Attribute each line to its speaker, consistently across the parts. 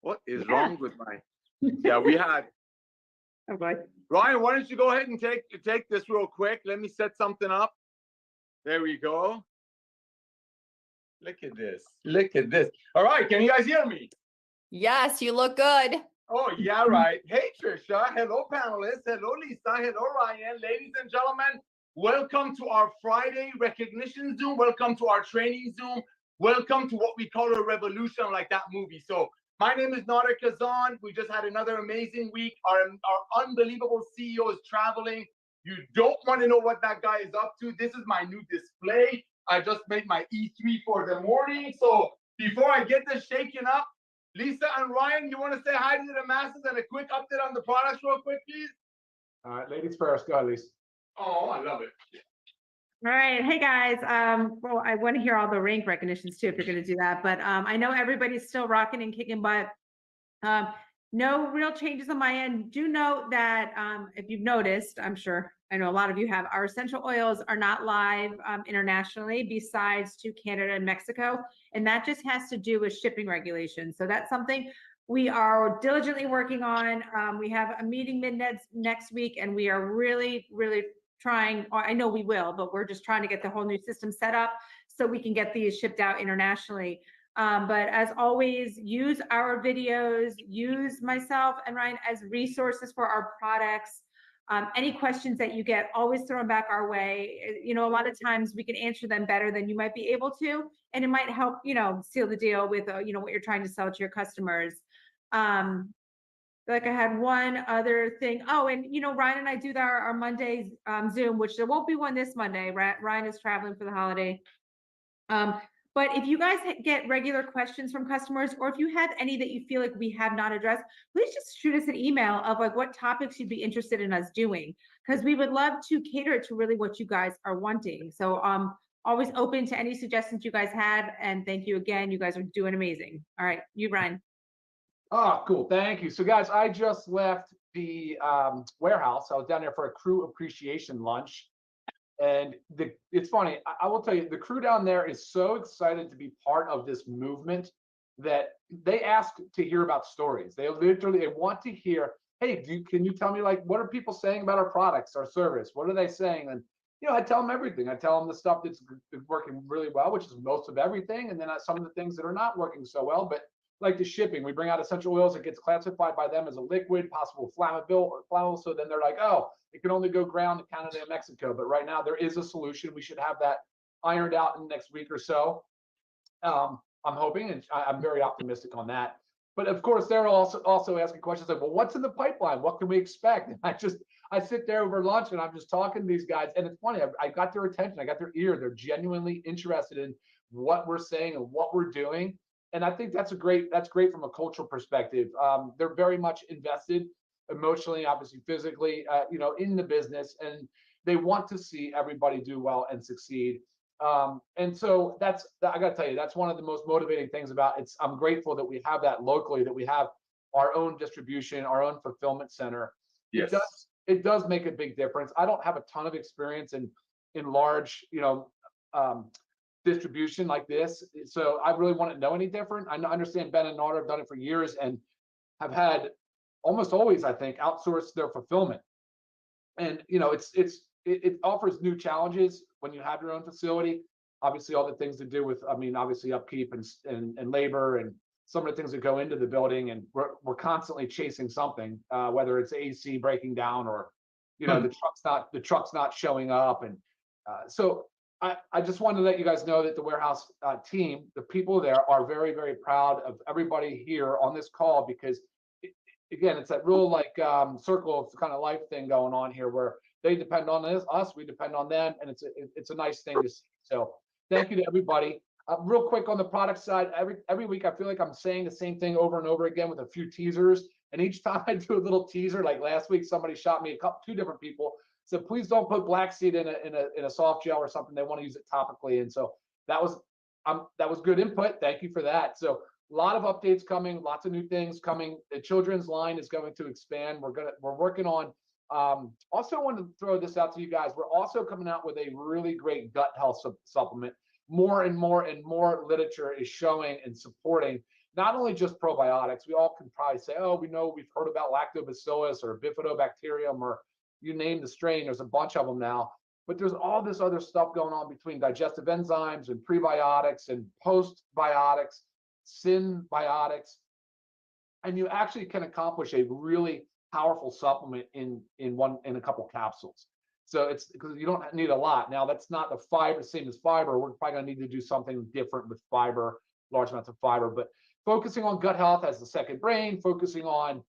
Speaker 1: What is
Speaker 2: Yeah.
Speaker 1: wrong with my? Yeah, we had.
Speaker 2: Oh boy.
Speaker 1: Ryan, why don't you go ahead and take this real quick? Let me set something up. There we go. Look at this. Look at this. All right, can you guys hear me?
Speaker 3: Yes, you look good.
Speaker 1: Oh, yeah, right. Hey, Trisha. Hello, panelists. Hello, Lisa. Hello, Ryan. Ladies and gentlemen, welcome to our Friday recognition Zoom. Welcome to our training Zoom. Welcome to what we call a revolution, like that movie. So my name is Nader Kazan. We just had another amazing week. Our unbelievable CEO is traveling. You don't want to know what that guy is up to. This is my new display. I just made my E3 for the morning. So before I get this shaken up, Lisa and Ryan, you want to say hi to the masses and a quick update on the products real quick, please?
Speaker 4: All right, ladies first. Go ahead, Lisa.
Speaker 1: Oh, I love it.
Speaker 2: All right. Hey, guys. Well, I want to hear all the rank recognitions, too, if you're going to do that. But I know everybody's still rocking and kicking butt. No real changes on my end. Do note that if you've noticed, I'm sure, I know a lot of you have, our essential oils are not live internationally besides to Canada and Mexico. And that just has to do with shipping regulations. So that's something we are diligently working on. We have a meeting next week, and we are really, really trying, I know we will, but we're just trying to get the whole new system set up so we can get these shipped out internationally. But as always, use our videos, use myself and Ryan as resources for our products. Any questions that you get, always throw them back our way. You know, a lot of times we can answer them better than you might be able to, and it might help, you know, seal the deal with, you know, what you're trying to sell to your customers. Like I had one other thing. Oh, and you know, Ryan and I do our Monday Zoom, which there won't be one this Monday. Ryan is traveling for the holiday. But if you guys get regular questions from customers, or if you have any that you feel like we have not addressed, please just shoot us an email of like what topics you'd be interested in us doing, because we would love to cater it to really what you guys are wanting. So always open to any suggestions you guys have. And thank you again. You guys are doing amazing. All right, you, Ryan.
Speaker 4: Oh, cool. Thank you. So, guys, I just left the warehouse. I was down there for a crew appreciation lunch. And it's funny, I will tell you, the crew down there is so excited to be part of this movement that they ask to hear about stories. They want to hear, hey, can you tell me, like, what are people saying about our products, our service? What are they saying? And, you know, I tell them everything. I tell them the stuff that's working really well, which is most of everything. And then some of the things that are not working so well, but like the shipping, we bring out essential oils, it gets classified by them as a liquid, possible flammable. So then they're like, oh, it can only go ground to Canada and Mexico. But right now there is a solution. We should have that ironed out in the next week or so. I'm hoping, and I'm very optimistic on that. But of course, they're also asking questions like, well, what's in the pipeline? What can we expect? And I sit there over lunch and I'm just talking to these guys. And it's funny, I got their attention, I got their ear. They're genuinely interested in what we're saying and what we're doing. And I think that's great from a cultural perspective. They're very much invested emotionally, obviously physically, you know, in the business, and they want to see everybody do well and succeed. And so I got to tell you, that's one of the most motivating things about it. I'm grateful that we have that locally, that we have our own distribution, our own fulfillment center.
Speaker 1: Yes.
Speaker 4: It does make a big difference. I don't have a ton of experience in large, you know, distribution like this, so I really wouldn't know any different. I understand Ben and Nader have done it for years and have had almost always, I think, outsourced their fulfillment. And you know, it offers new challenges when you have your own facility. Obviously, all the things to do with, I mean, obviously upkeep and labor and some of the things that go into the building, and we're constantly chasing something, whether it's AC breaking down or, you know, the truck's not showing up, and so. I just wanted to let you guys know that the warehouse team, the people there, are very, very proud of everybody here on this call, because, again, it's that real like circle of kind of life thing going on here, where they depend on us, we depend on them, and it's a nice thing to see. So thank you to everybody. Real quick on the product side, every week I feel like I'm saying the same thing over and over again with a few teasers, and each time I do a little teaser, like last week somebody shot me two different people. So please don't put black seed in a soft gel or something. They want to use it topically, and so that was good input. Thank you for that. So a lot of updates coming, lots of new things coming. The children's line is going to expand. We're working on. Also, I wanted to throw this out to you guys. We're also coming out with a really great gut health supplement. More and more literature is showing and supporting not only just probiotics. We all can probably say, oh, we've heard about lactobacillus or bifidobacterium, or you name the strain. There's a bunch of them now. But there's all this other stuff going on between digestive enzymes and prebiotics and postbiotics, symbiotics. And you actually can accomplish a really powerful supplement in a couple capsules. So it's because you don't need a lot. Now, that's not the fiber, same as fiber. We're probably going to need to do something different with fiber, large amounts of fiber. But focusing on gut health as the second brain, focusing on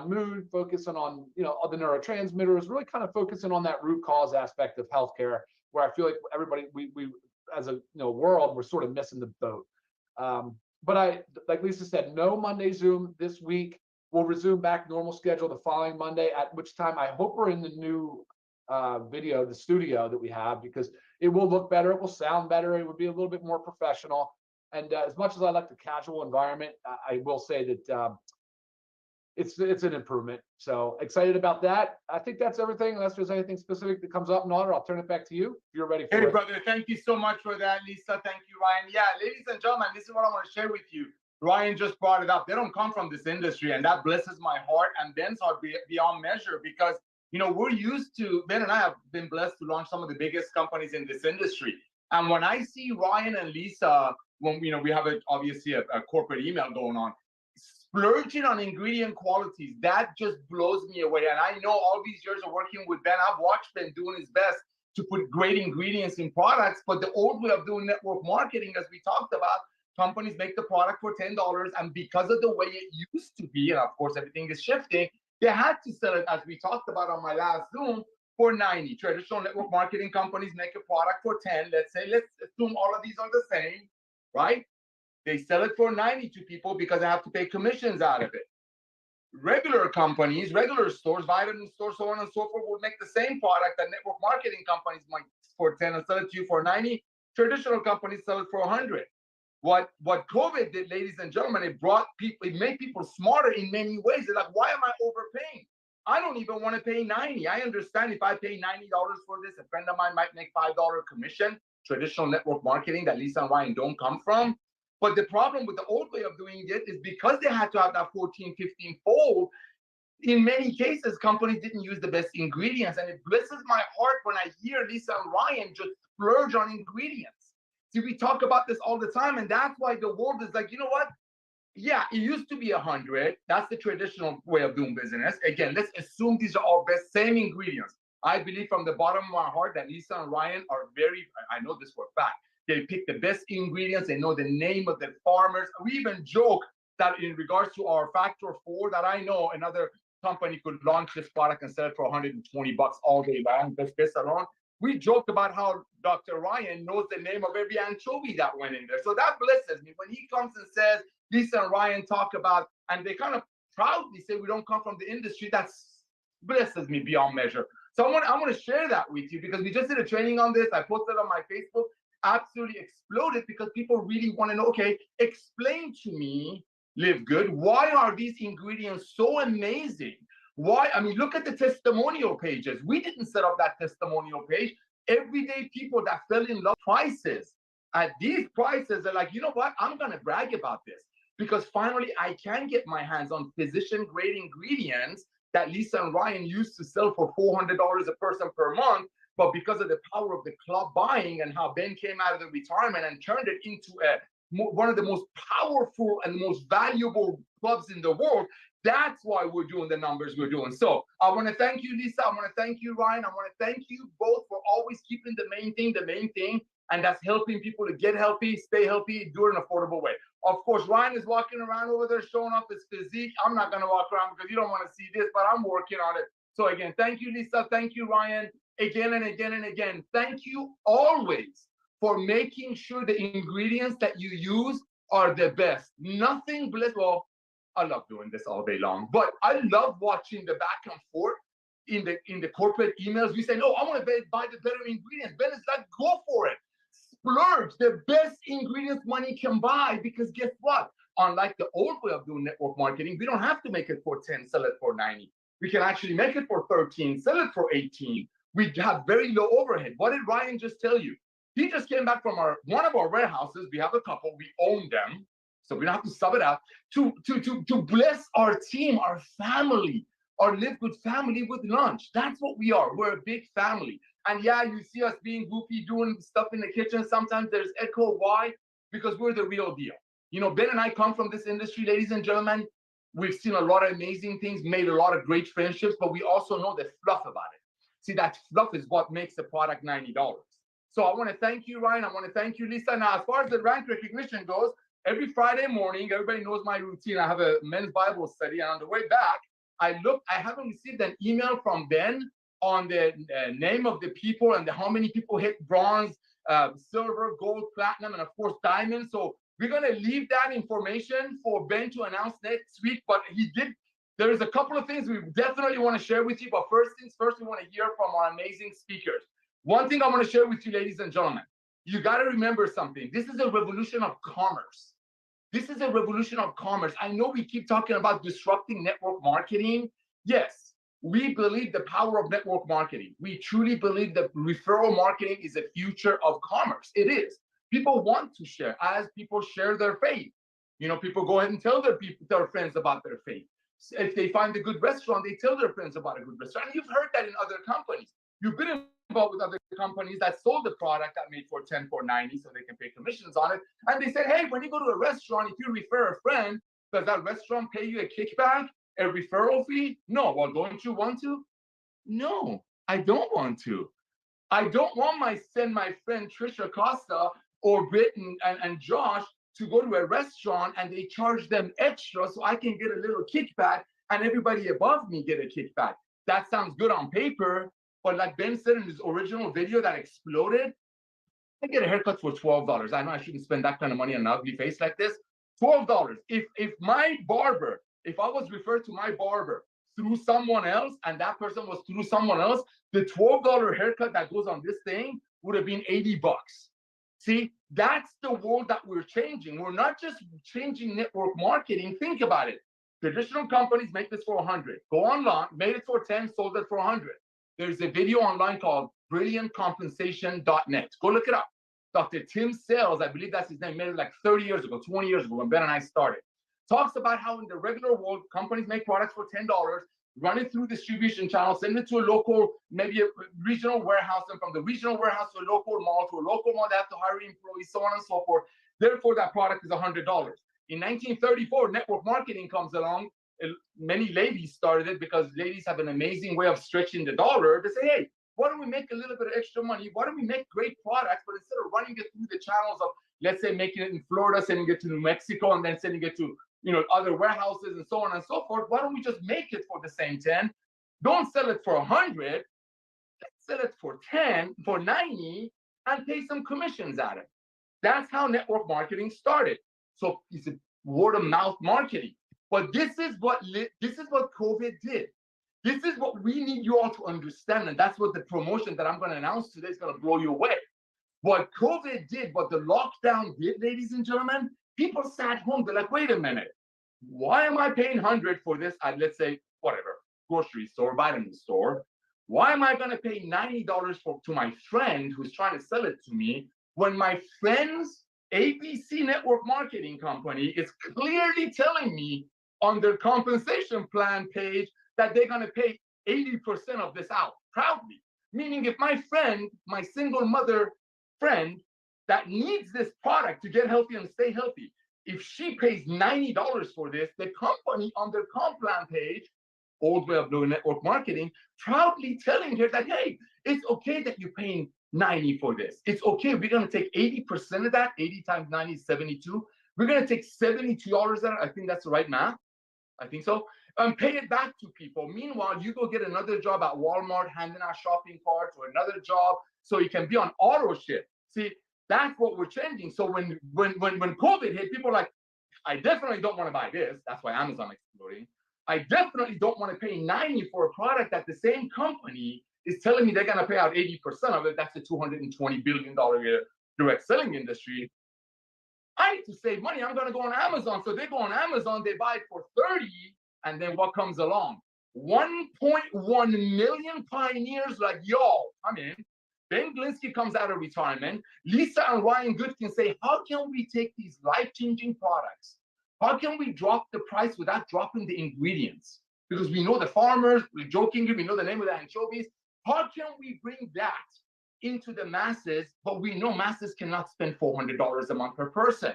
Speaker 4: mood, focusing on all the neurotransmitters, really kind of focusing on that root cause aspect of healthcare, where I feel like everybody, we as a world, we're sort of missing the boat. But like Lisa said, no Monday Zoom this week. We'll resume back normal schedule the following Monday, at which time I hope we're in the new the studio that we have, because it will look better, it will sound better, it would be a little bit more professional. And as much as I like the casual environment, I will say that it's an improvement. So excited about that. I think that's everything. Unless there's anything specific that comes up, Nader, I'll turn it back to you if you're ready for it.
Speaker 1: Hey, brother, thank you so much for that, Lisa. Thank you, Ryan. Yeah, ladies and gentlemen, this is what I want to share with you. Ryan just brought it up. They don't come from this industry, and that blesses my heart and Ben's heart beyond measure, because we're used to, Ben and I have been blessed to launch some of the biggest companies in this industry. And when I see Ryan and Lisa, when we have obviously a corporate email going on, splurging on ingredient qualities, that just blows me away. And I know all these years of working with Ben, I've watched Ben doing his best to put great ingredients in products. But the old way of doing network marketing, as we talked about, companies make the product for $10, and because of the way it used to be, and of course everything is shifting, they had to sell it, as we talked about on my last Zoom, for 90. Traditional network marketing companies make a product for 10. Let's assume all of these are the same, right? They sell it for 90 to people because they have to pay commissions out of it. Regular companies, regular stores, vitamin stores, so on and so forth, will make the same product that network marketing companies might for 10 and sell it to you for 90. Traditional companies sell it for 100. What COVID did, ladies and gentlemen, it made people smarter in many ways. They're like, why am I overpaying? I don't even want to pay 90. I understand if I pay $90 for this, a friend of mine might make $5 commission, traditional network marketing that Lisa and Ryan don't come from. But the problem with the old way of doing it is because they had to have that 14, 15 fold, in many cases, companies didn't use the best ingredients. And it blesses my heart when I hear Lisa and Ryan just splurge on ingredients. See, we talk about this all the time, and that's why the world is like, you know what? Yeah, it used to be 100. That's the traditional way of doing business. Again, let's assume these are all best, same ingredients. I believe from the bottom of my heart that Lisa and Ryan are I know this for a fact. They pick the best ingredients. They know the name of the farmers. We even joke that in regards to our Factor 4, that I know another company could launch this product and sell it for $120 all day long, this alone. We joked about how Dr. Ryan knows the name of every anchovy that went in there. So that blesses me. When he comes and says, Lisa and Ryan talk about, and they kind of proudly say we don't come from the industry, that blesses me beyond measure. So I want to share that with you, because we just did a training on this. I posted on my Facebook, absolutely exploded, because people really want to know, okay, explain to me, LiveGood, why are these ingredients so amazing? Why? I mean, look at the testimonial pages. We didn't set up that testimonial page. Everyday people that fell in love with prices. At these prices, they're like, you know what? I'm going to brag about this, because finally I can get my hands on physician-grade ingredients that Lisa and Ryan used to sell for $400 a person per month. But because of the power of the club buying and how Ben came out of the retirement and turned it into one of the most powerful and most valuable clubs in the world, that's why we're doing the numbers we're doing. So I want to thank you, Lisa. I want to thank you, Ryan. I want to thank you both for always keeping the main thing, and that's helping people to get healthy, stay healthy, do it in an affordable way. Of course, Ryan is walking around over there showing off his physique. I'm not going to walk around because you don't want to see this, but I'm working on it. So again, thank you, Lisa. Thank you, Ryan. Again and again and again. Thank you always for making sure the ingredients that you use are the best. Nothing well, I love doing this all day long, but I love watching the back and forth in the corporate emails. We say, no, I want to buy the better ingredients. Ben is like, go for it. Splurge the best ingredients money can buy, because guess what? Unlike the old way of doing network marketing, we don't have to make it for 10, sell it for 90. We can actually make it for 13, sell it for 18. We have very low overhead. What did Ryan just tell you? He just came back from one of our warehouses. We have a couple, we own them. so we don't have to sub it out, to bless our team, our family, our LiveGood family with lunch. That's what we are. We're a big family. And yeah, you see us being goofy, doing stuff in the kitchen. Sometimes there's echo. Why? Because we're the real deal. You know, Ben and I come from this industry, ladies and gentlemen. We've seen a lot of amazing things, made a lot of great friendships, but we also know the fluff about it. See, that fluff is what makes the product $90. So I want to thank you, Ryan. I want to thank you, Lisa. Now, as far as the rank recognition goes, every Friday morning, everybody knows my routine. I have a men's Bible study, and on the way back, I haven't received an email from Ben on the name of the people and how many people hit bronze, silver, gold, platinum, and of course, diamond. So we're going to leave that information for Ben to announce next week, but there's a couple of things we definitely want to share with you, but first things first, we want to hear from our amazing speakers. One thing I want to share with you, ladies and gentlemen, you got to remember something. This is a revolution of commerce. This is a revolution of commerce. I know we keep talking about disrupting network marketing. Yes, we believe the power of network marketing. We truly believe that referral marketing is the future of commerce. It is. People want to share as people share their faith. You know, people go ahead and tell their friends about their faith. If they find a good restaurant, they tell their friends about a good restaurant. And you've heard that in other companies. You've been involved with other companies that sold the product that made for $10 for $90 so they can pay commissions on it. And they said, hey, when you go to a restaurant, if you refer a friend, does that restaurant pay you a kickback, a referral fee? No. Well, don't you want to? No, I don't want to. I don't want send my friend Trisha Costa or Britton and Josh to go to a restaurant and they charge them extra so I can get a little kickback and everybody above me get a kickback. That sounds good on paper, but like Ben said in his original video that exploded, I get a haircut for $12. I know I shouldn't spend that kind of money on an ugly face like this. $12. If my barber, if I was referred to my barber through someone else and that person was through someone else, the $12 haircut that goes on this thing would have been $80. See, that's the world that we're changing. We're not just changing network marketing. Think about it. Traditional companies make this for 100. Go online, made it for 10, sold it for 100. There's a video online called brilliantcompensation.net. Go look it up. Dr. Tim Sales, I believe that's his name, made it like 30 years ago, 20 years ago when Ben and I started. Talks about how in the regular world, companies make products for $10, run it through distribution channels, send it to a local, maybe a regional warehouse, and from the regional warehouse to a local mall, they have to hire employees, so on and so forth. Therefore, that product is $100. In 1934, network marketing comes along. Many ladies started it because ladies have an amazing way of stretching the dollar. They say, hey, why don't we make a little bit of extra money? Why don't we make great products, but instead of running it through the channels of, let's say, making it in Florida, sending it to New Mexico, and then sending it to other warehouses and so on and so forth. Why don't we just make it for the same 10? Don't sell it for 100. Let's sell it for 10, for 90, and pay some commissions at it. That's how network marketing started. So it's a word of mouth marketing. But this is what COVID did. This is what we need you all to understand, and that's what the promotion that I'm going to announce today is going to blow you away. What COVID did, what the lockdown did, ladies and gentlemen, people sat home. They're like, wait a minute, why am I paying 100 for this at, let's say, whatever, grocery store, vitamin store? Why am I going to pay $90 to my friend who's trying to sell it to me when my friend's ABC network marketing company is clearly telling me on their compensation plan page that they're going to pay 80% of this out proudly? Meaning if my friend, my single mother friend that needs this product to get healthy and stay healthy, if she pays $90 for this, the company on their comp plan page, old way of doing network marketing, proudly telling her that, hey, it's okay that you're paying 90 for this. It's okay. We're going to take 80% of that. 80 times 90 is 72. We're going to take $72 out. I think that's the right math. I think so. And pay it back to people. Meanwhile, you go get another job at Walmart, handing out shopping carts, or another job so you can be on auto ship. See, that's what we're changing. So when COVID hit, people are like, I definitely don't want to buy this. That's why Amazon is exploding. I definitely don't want to pay 90 for a product that the same company is telling me they're going to pay out 80% of it. That's a $220 billion direct selling industry. I need to save money. I'm going to go on Amazon. So they go on Amazon, they buy it for 30, and then what comes along? 1.1 million pioneers like y'all come in, Ben Glinsky comes out of retirement. Lisa and Ryan Good can say, how can we take these life-changing products? How can we drop the price without dropping the ingredients? Because we know the farmers, we're joking, we know the name of the anchovies. How can we bring that into the masses? But we know masses cannot spend $400 a month per person.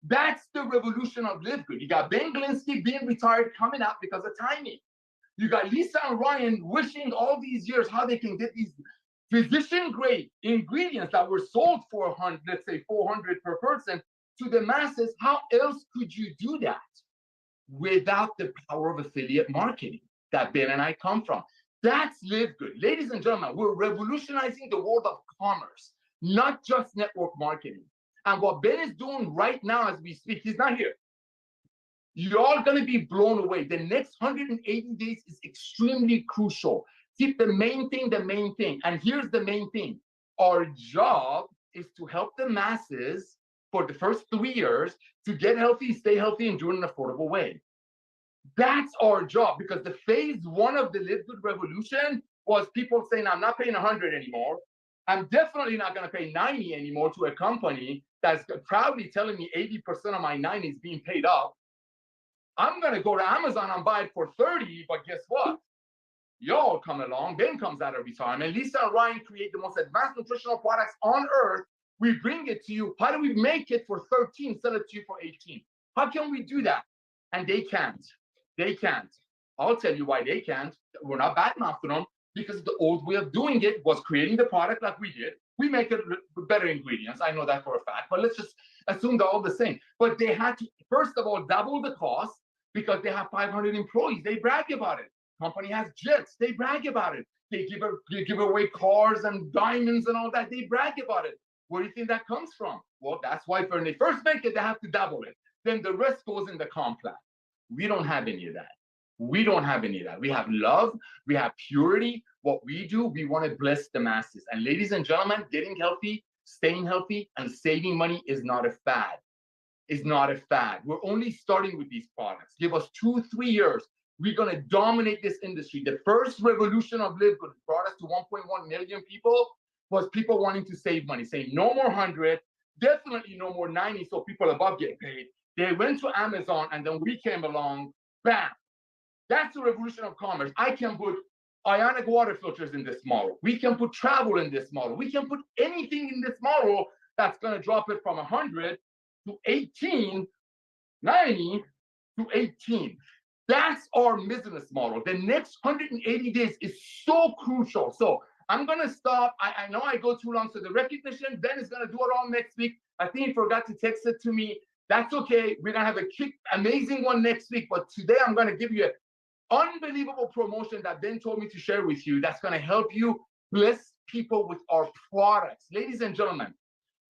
Speaker 1: That's the revolution of LiveGood. You got Ben Glinsky being retired coming out because of timing. You got Lisa and Ryan wishing all these years how they can get these physician-grade ingredients that were sold for 100, let's say 400 per person, to the masses. How else could you do that without the power of affiliate marketing that Ben and I come from? That's LiveGood. Ladies and gentlemen, we're revolutionizing the world of commerce, not just network marketing. And what Ben is doing right now as we speak, he's not here. You're all going to be blown away. The next 180 days is extremely crucial. Keep the main thing, the main thing. And here's the main thing. Our job is to help the masses for the first 3 years to get healthy, stay healthy, and do it in an affordable way. That's our job, because the phase one of the LiveGood revolution was people saying, I'm not paying 100 anymore. I'm definitely not going to pay 90 anymore to a company that's proudly telling me 80% of my 90 is being paid up. I'm going to go to Amazon and buy it for 30, but guess what? Y'all come along, Ben comes out of retirement. Lisa and Ryan create the most advanced nutritional products on earth. We bring it to you. How do we make it for 13, sell it to you for 18? How can we do that? And they can't. They can't. I'll tell you why they can't. We're not badmouthing them, because the old way of doing it was creating the product like we did. We make it with better ingredients. I know that for a fact, but let's just assume they're all the same. But they had to, first of all, double the cost because they have 500 employees. They brag about it. Company has jets. They brag about it. They give away cars and diamonds and all that. They brag about it. Where do you think that comes from? Well, that's why when they first make it, they have to double it. Then the rest goes in the comp plan. We don't have any of that. We don't have any of that. We have love. We have purity. What we do, we want to bless the masses. And ladies and gentlemen, getting healthy, staying healthy, and saving money is not a fad. It's not a fad. We're only starting with these products. Give us 2-3 years. We're going to dominate this industry. The first revolution of LiveGood brought us to 1.1 million people was people wanting to save money, saying no more 100, definitely no more 90, so people above get paid. They went to Amazon, and then we came along, bam. That's the revolution of commerce. I can put ionic water filters in this model. We can put travel in this model. We can put anything in this model that's going to drop it from 100 to 18, 90 to 18. That's our business model. The next 180 days is so crucial. So I'm going to stop. I know I go too long. So the recognition, Ben is going to do it all next week. I think he forgot to text it to me. That's okay. We're going to have a amazing one next week. But today I'm going to give you an unbelievable promotion that Ben told me to share with you that's going to help you bless people with our products. Ladies and gentlemen,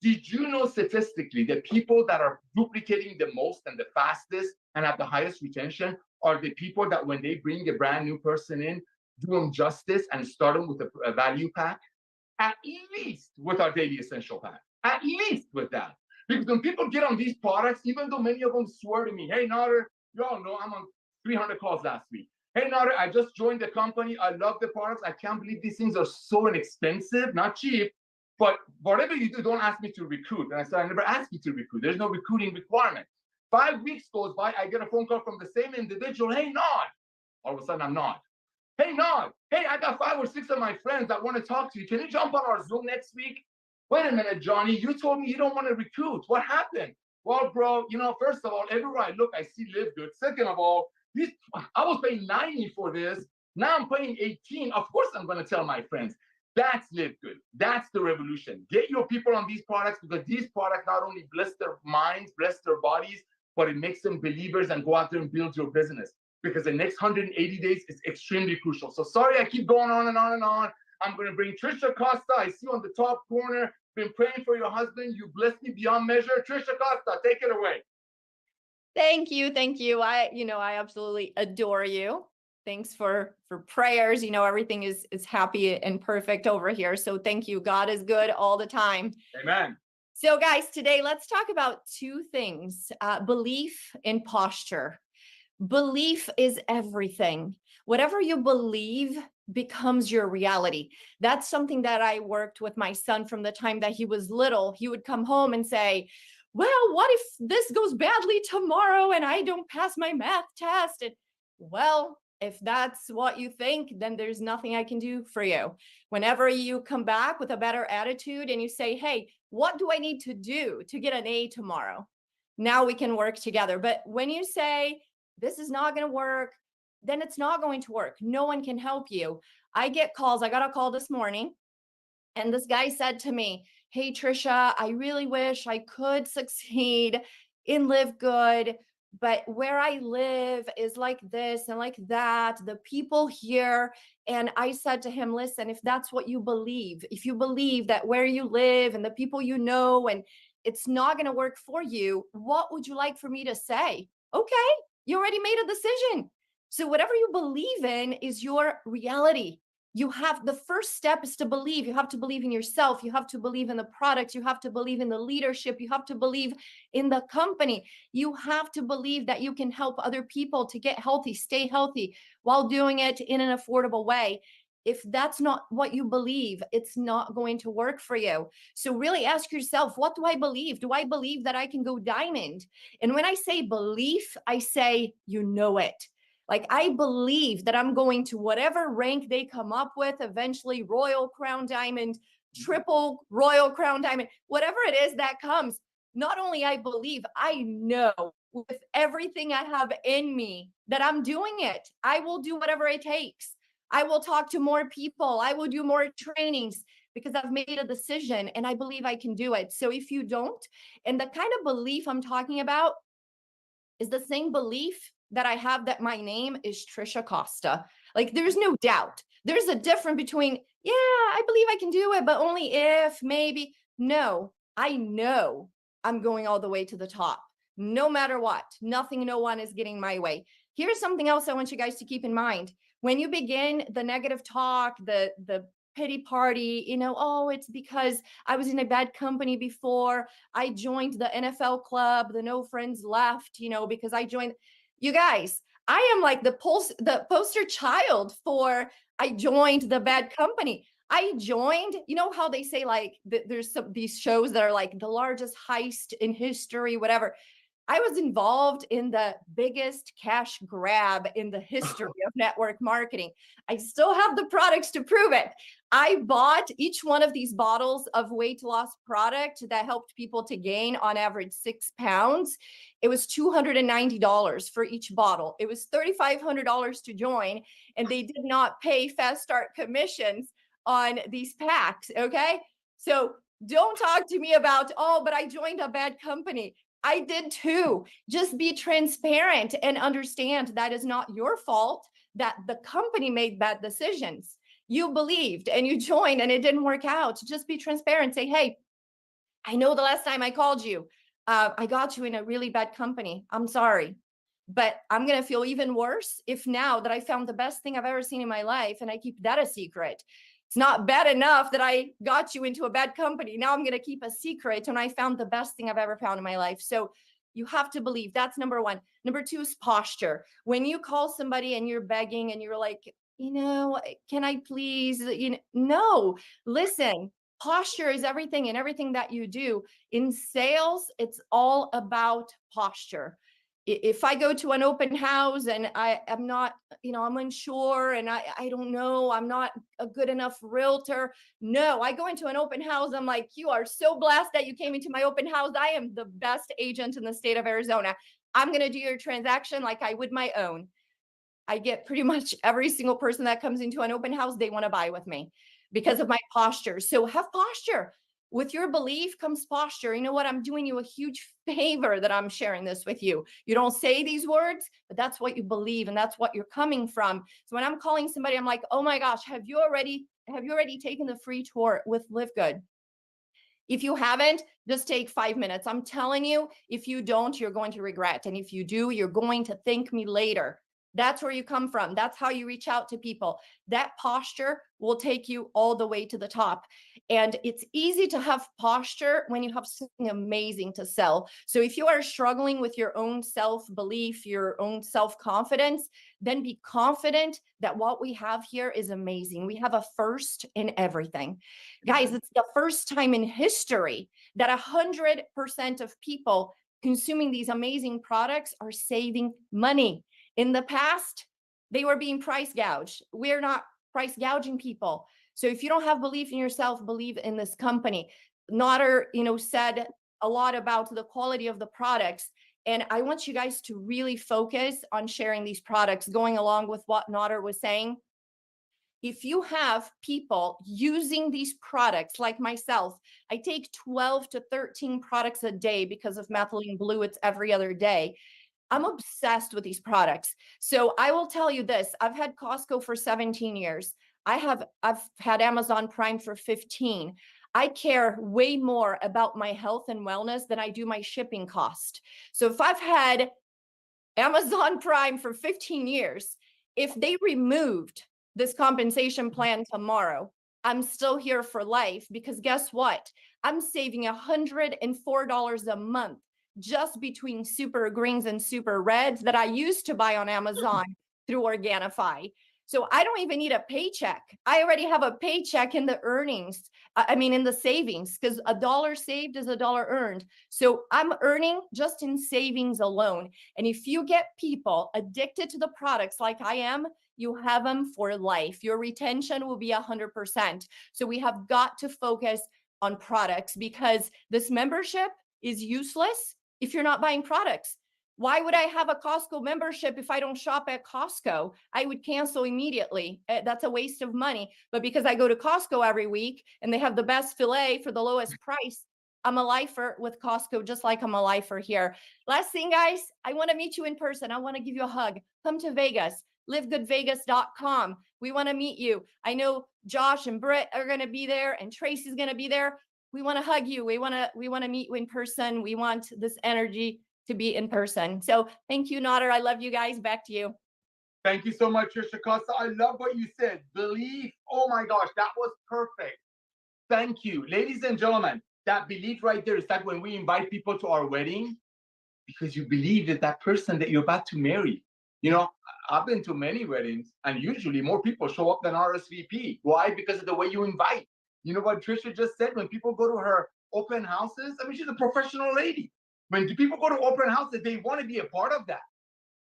Speaker 1: did you know statistically that people that are duplicating the most and the fastest and have the highest retention are the people that when they bring a brand new person in, do them justice and start them with a value pack? At least with our daily essential pack. At least with that. Because when people get on these products, even though many of them swear to me, hey, Nader, y'all know I'm on 300 calls last week. Hey, Nader, I just joined the company. I love the products. I can't believe these things are so inexpensive, not cheap. But whatever you do, don't ask me to recruit. And I said, I never asked you to recruit. There's no recruiting requirement. 5 weeks goes by, I get a phone call from the same individual. Hey, Nod. All of a sudden, I'm Nod. Hey, Nod. Hey, I got 5 or 6 of my friends that want to talk to you. Can you jump on our Zoom next week? Wait a minute, Johnny. You told me you don't want to recruit. What happened? Well, bro, first of all, everywhere I look, I see LiveGood. Second of all, I was paying 90 for this. Now I'm paying 18. Of course, I'm going to tell my friends. That's LiveGood. That's the revolution. Get your people on these products, because these products not only bless their minds, bless their bodies, but it makes them believers and go out there and build your business. Because the next 180 days is extremely crucial. So sorry, I keep going on and on and on. I'm going to bring Trisha Costa. I see you on the top corner. Been praying for your husband. You blessed me beyond measure. Trisha Costa, take it away.
Speaker 3: Thank you. Thank you. I absolutely adore you. Thanks for prayers. Everything is happy and perfect over here. So thank you. God is good all the time.
Speaker 1: Amen.
Speaker 3: So guys, today let's talk about 2 things, belief and posture. Belief is everything. Whatever you believe becomes your reality. That's something that I worked with my son from the time that he was little. He would come home and say, well, what if this goes badly tomorrow and I don't pass my math test? And well, if that's what you think, then there's nothing I can do for you. Whenever you come back with a better attitude and you say, hey, what do I need to do to get an A tomorrow? Now we can work together. But when you say, this is not going to work, then it's not going to work. No one can help you. I get calls. I got a call this morning, and this guy said to me, hey, Trisha, I really wish I could succeed in LiveGood, but where I live is like this and like that, the people here. And I said to him, listen, if that's what you believe, if you believe that where you live and the people you know, and it's not going to work for you, what would you like for me to say? Okay, you already made a decision. So whatever you believe in is your reality. You have, the first step is to believe. You have to believe in yourself. You have to believe in the product. You have to believe in the leadership. You have to believe in the company. You have to believe that you can help other people to get healthy, stay healthy, while doing it in an affordable way. If that's not what you believe, it's not going to work for you. So really ask yourself, what do I believe? Do I believe that I can go diamond? And when I say belief, I say, you know it. Like, I believe that I'm going to whatever rank they come up with, eventually Royal Crown Diamond, triple Royal Crown Diamond, whatever it is that comes. Not only I believe, I know with everything I have in me that I'm doing it. I will do whatever it takes. I will talk to more people. I will do more trainings because I've made a decision and I believe I can do it. So if you don't, and the kind of belief I'm talking about is the same belief that I have that my name is Trisha Costa. Like, there's no doubt. There's a difference between, yeah, I believe I can do it, but only if, maybe. No, I know I'm going all the way to the top, no matter what. Nothing, no one is getting my way. Here's something else I want you guys to keep in mind. When you begin the negative talk, the pity party, oh, it's because I was in a bad company before. I joined the NFL club, the no friends left, because I joined. You guys, I am like the poster child for I joined the bad company. I joined, how they say like there's these shows that are like the largest heist in history, whatever. I was involved in the biggest cash grab in the history of network marketing. I still have the products to prove it. I bought each one of these bottles of weight loss product that helped people to gain on average 6 pounds. It was $290 for each bottle. It was $3,500 to join, and they did not pay Fast Start commissions on these packs, okay? So don't talk to me about, oh, but I joined a bad company. I did too. Just be transparent and understand that is not your fault that the company made bad decisions. You believed and you joined and it didn't work out. Just be transparent. Say, hey, I know the last time I called you, I got you in a really bad company. I'm sorry, but I'm going to feel even worse if now that I found the best thing I've ever seen in my life and I keep that a secret. It's not bad enough that I got you into a bad company. Now I'm going to keep a secret and I found the best thing I've ever found in my life. So you have to believe. That's number one. Number two is posture. When you call somebody and you're begging and you're like, can I please, no, listen, posture is everything and everything that you do. In sales, it's all about posture. If I go to an open house and I'm not, I'm unsure and I don't know, I'm not a good enough realtor. No, I go into an open house. I'm like, you are so blessed that you came into my open house. I am the best agent in the state of Arizona. I'm going to do your transaction like I would my own. I get pretty much every single person that comes into an open house, they want to buy with me because of my posture. So have posture. With your belief comes posture. You know what? I'm doing you a huge favor that I'm sharing this with you. You don't say these words, but that's what you believe and that's what you're coming from. So when I'm calling somebody, I'm like, oh my gosh, have you already taken the free tour with LiveGood? If you haven't, just take 5 minutes. I'm telling you, if you don't, you're going to regret. And if you do, you're going to thank me later. That's where you come from. That's how you reach out to people. That posture will take you all the way to the top. And it's easy to have posture when you have something amazing to sell. So if you are struggling with your own self-belief, your own self-confidence, then be confident that what we have here is amazing. We have a first in everything. Guys, it's the first time in history that 100% of people consuming these amazing products are saving money. In the past, they were being price gouged. We're not price gouging people. So if you don't have belief in yourself, believe in this company. Nader, said a lot about the quality of the products. And I want you guys to really focus on sharing these products, going along with what Nader was saying. If you have people using these products like myself, I take 12 to 13 products a day because of methylene blue. It's every other day. I'm obsessed with these products. So I will tell you this, I've had Costco for 17 years. I've had Amazon Prime for 15. I care way more about my health and wellness than I do my shipping cost. So if I've had Amazon Prime for 15 years, if they removed this compensation plan tomorrow, I'm still here for life, because guess what? I'm saving $104 a month just between super greens and super reds that I used to buy on Amazon through Organifi. So I don't even need a paycheck. I already have a paycheck in the earnings. In the savings, because $1 saved is $1 earned. So I'm earning just in savings alone. And if you get people addicted to the products like I am, you have them for life. Your retention will be 100%. So we have got to focus on products, because this membership is useless if you're not buying products. Why would I have a Costco membership if I don't shop at Costco? I would cancel immediately. That's a waste of money. But because I go to Costco every week and they have the best filet for the lowest price, I'm a lifer with Costco, just like I'm a lifer here. Last thing, guys, I want to meet you in person. I want to give you a hug. Come to Vegas, livegoodvegas.com. We want to meet you. I know Josh and Britt are going to be there, and Tracy's going to be there. We want to hug you. We want to meet you in person. We want this energy to be in person. So thank you, Nader. I love you guys. Back to you.
Speaker 1: Thank you so much, Trisha Costa. I love what you said. Belief. Oh my gosh, that was perfect. Thank you. Ladies and gentlemen, that belief right there is that when we invite people to our wedding, because you believe that person that you're about to marry. I've been to many weddings, and usually more people show up than RSVP. Why? Because of the way you invite. You know what Trisha just said? When people go to her open houses, she's a professional lady. When people go to open houses, they want to be a part of that.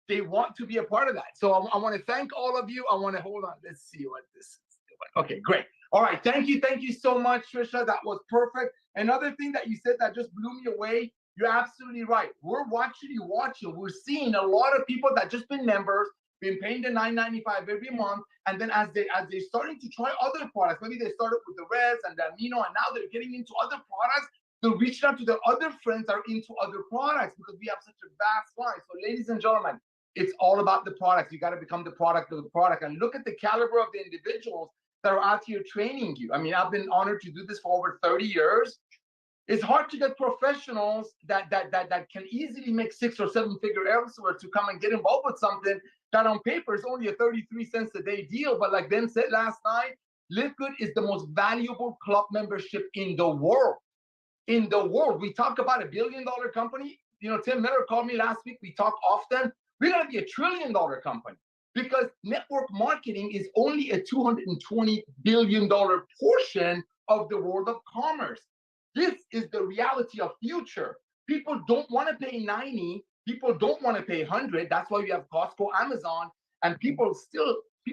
Speaker 1: They want to be a part of that. So I want to thank all of you. I want to hold on. Let's see what this is doing. Okay, great. All right. Thank you. Thank you so much, Trisha. That was perfect. Another thing that you said that just blew me away. You're absolutely right. We're watching you. We're seeing a lot of people that just been members, been paying the $9.95 every month. And then as they're starting to try other products, maybe they started with the Reds and the Amino, and now they're getting into other products. They're reaching out to their other friends that are into other products, because we have such a vast line. So ladies and gentlemen, it's all about the products. You got to become the product of the product. And look at the caliber of the individuals that are out here training you. I've been honored to do this for over 30 years. It's hard to get professionals that can easily make 6 or 7 figure elsewhere to come and get involved with something that on paper is only a 33 cents a day deal. But like Ben said last night, LiveGood is the most valuable club membership in the world. In the world, we talk about $1 billion company. Tim Miller called me last week. We talk often. We're going to be $1 trillion company, because network marketing is only a $220 billion portion of the world of commerce. This is the reality of future. People don't want to pay 90. People don't want to pay 100. That's why we have Costco, Amazon, and people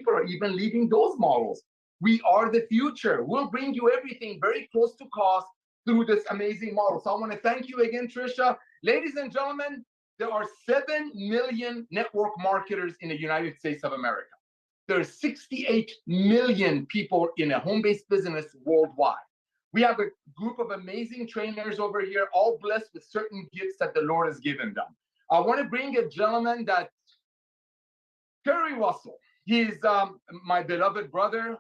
Speaker 1: are even leaving those models. We are the future. We'll bring you everything very close to cost through this amazing model. So I want to thank you again, Trisha. Ladies and gentlemen, there are 7 million network marketers in the United States of America. There are 68 million people in a home-based business worldwide. We have a group of amazing trainers over here, all blessed with certain gifts that the Lord has given them. I want to bring a gentleman that, Terry Russell. He's my beloved brother.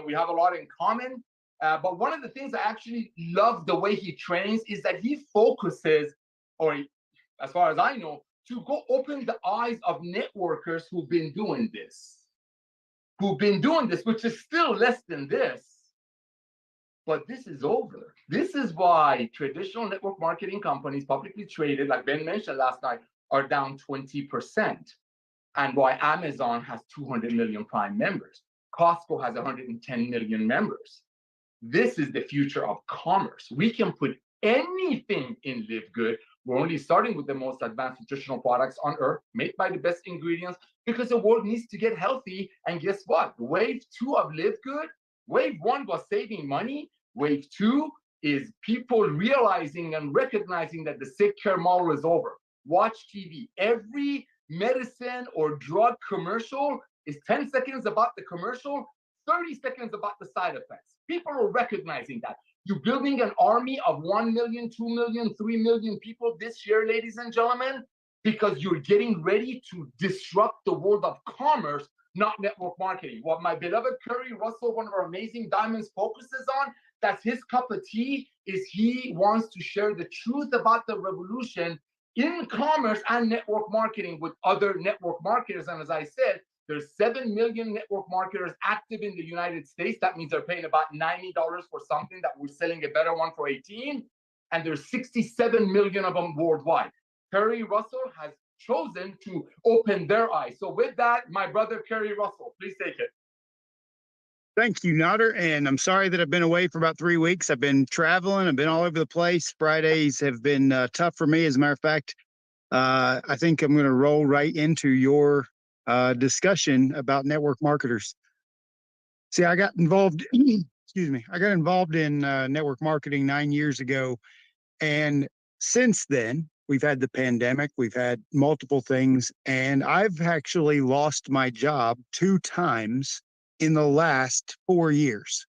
Speaker 1: We have a lot in common. But one of the things I actually love the way he trains is that he focuses, as far as I know, to go open the eyes of networkers who've been doing this, which is still less than this. But this is over. This is why traditional network marketing companies, publicly traded, like Ben mentioned last night, are down 20%. And why Amazon has 200 million Prime members. Costco has 110 million members. This is the future of commerce. We can put anything in LiveGood. We're only starting with the most advanced nutritional products on earth, made by the best ingredients, because the world needs to get healthy. And guess what? Wave 2 of LiveGood, wave 1 was saving money. Wave 2 is people realizing and recognizing that the sick care model is over. Watch TV. Every medicine or drug commercial is 10 seconds about the commercial, 30 seconds about the side effects. People are recognizing that. You're building an army of 1 million, 2 million, 3 million people this year, ladies and gentlemen, because you're getting ready to disrupt the world of commerce, not network marketing. What my beloved Curry Russell, one of our amazing diamonds, focuses on, that's his cup of tea, is he wants to share the truth about the revolution in commerce and network marketing with other network marketers. And as I said, there's 7 million network marketers active in the United States. That means they're paying about $90 for something that we're selling a better one for 18. And there's 67 million of them worldwide. Kerry Russell has chosen to open their eyes. So with that, my brother Kerry Russell, please take it.
Speaker 5: Thank you, Nader. And I'm sorry that I've been away for about 3 weeks. I've been traveling. I've been all over the place. Fridays have been tough for me. As a matter of fact, I think I'm going to roll right into your discussion about network marketers. See, I got involved, excuse me, I got involved in network marketing 9 years ago. And since then, we've had the pandemic, we've had multiple things, and I've actually lost my job 2 times in the last 4 years.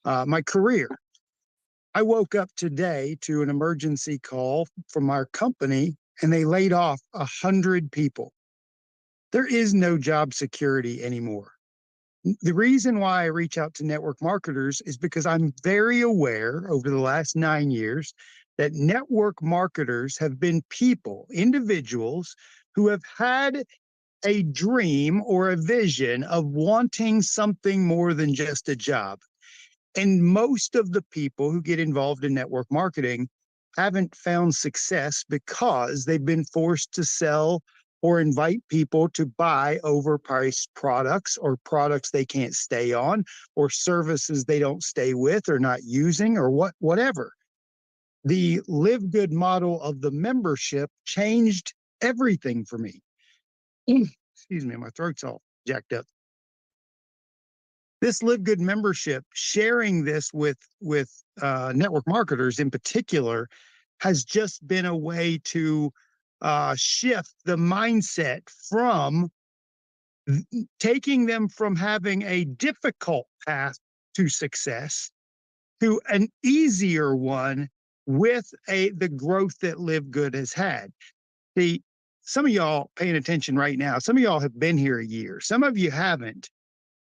Speaker 5: My career. I woke up today to an emergency call from our company, and they laid off 100 people. There is no job security anymore. The reason why I reach out to network marketers is because I'm very aware over the last 9 years that network marketers have been people, individuals who have had a dream or a vision of wanting something more than just a job. And most of the people who get involved in network marketing haven't found success because they've been forced to sell or invite people to buy overpriced products or products they can't stay on or services they don't stay with or not using or whatever. The LiveGood model of the membership changed everything for me. Excuse me, my throat's all jacked up. This LiveGood membership, sharing this with network marketers in particular, has just been a way to shift the mindset from taking them from having a difficult path to success to an easier one with the growth that LiveGood has had. See, some of y'all paying attention right now, some of y'all have been here a year, some of you haven't.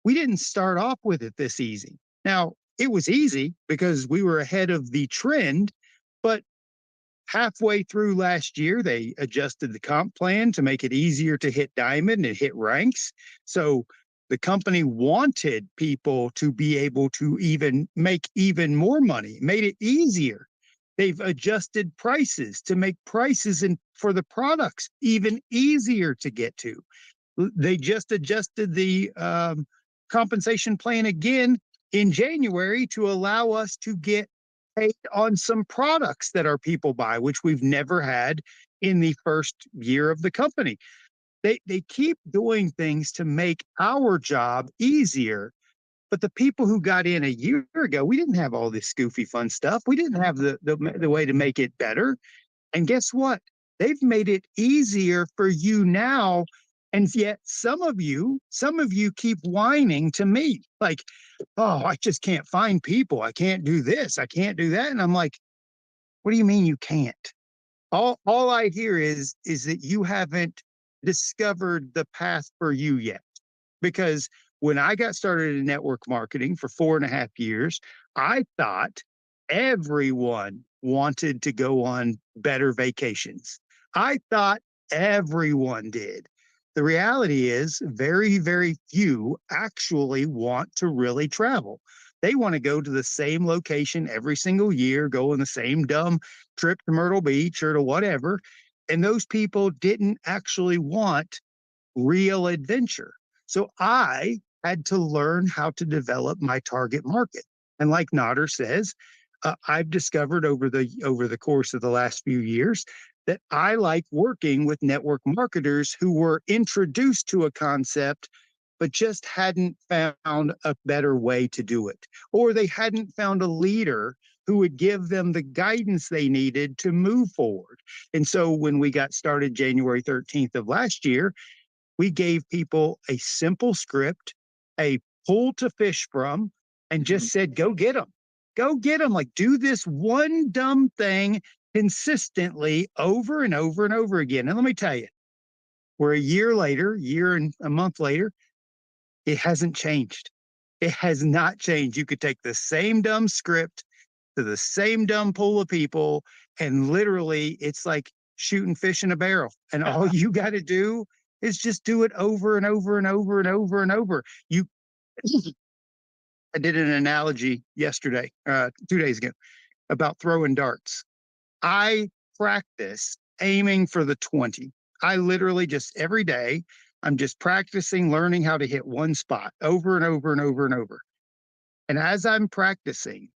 Speaker 5: We didn't start off with it this easy. Now, it was easy because we were ahead of the trend, but halfway through last year, they adjusted the comp plan to make it easier to hit diamond and hit ranks. So the company wanted people to be able to even make even more money, made it easier. They've adjusted prices to make prices for the products even easier to get to. They just adjusted the compensation plan again in January to allow us to get paid on some products that our people buy, which we've never had in the first year of the company. They keep doing things to make our job easier. But the people who got in a year ago, we didn't have all this goofy fun stuff. We didn't have the way to make it better. And guess what? They've made it easier for you now. And yet some of you keep whining to me like, oh, I just can't find people. I can't do this. I can't do that. And I'm like, what do you mean you can't? All I hear is that you haven't discovered the path for you yet. Because when I got started in network marketing for 4.5 years, I thought everyone wanted to go on better vacations. I thought everyone did. The reality is very, very few actually want to really travel. They want to go to the same location every single year, go on the same dumb trip to Myrtle Beach or to whatever. And those people didn't actually want real adventure. So I had to learn how to develop my target market. And like Nader says, I've discovered over the course of the last few years that I like working with network marketers who were introduced to a concept but just hadn't found a better way to do it, or they hadn't found a leader who would give them the guidance they needed to move forward. And so when we got started January 13th of last year, we gave people a simple script, a pool to fish from, and just said, go get them. Go get them. Like, do this one dumb thing consistently over and over and over again. And let me tell you, we're a year and a month later, it hasn't changed. It has not changed. You could take the same dumb script to the same dumb pool of people, and literally it's like shooting fish in a barrel. And all you got to do is just do it over and over and over and over and over. I did an analogy yesterday, 2 days ago, about throwing darts. I practice aiming for the 20. I literally just every day, I'm just practicing learning how to hit one spot over and over and over and over. And as I'm practicing,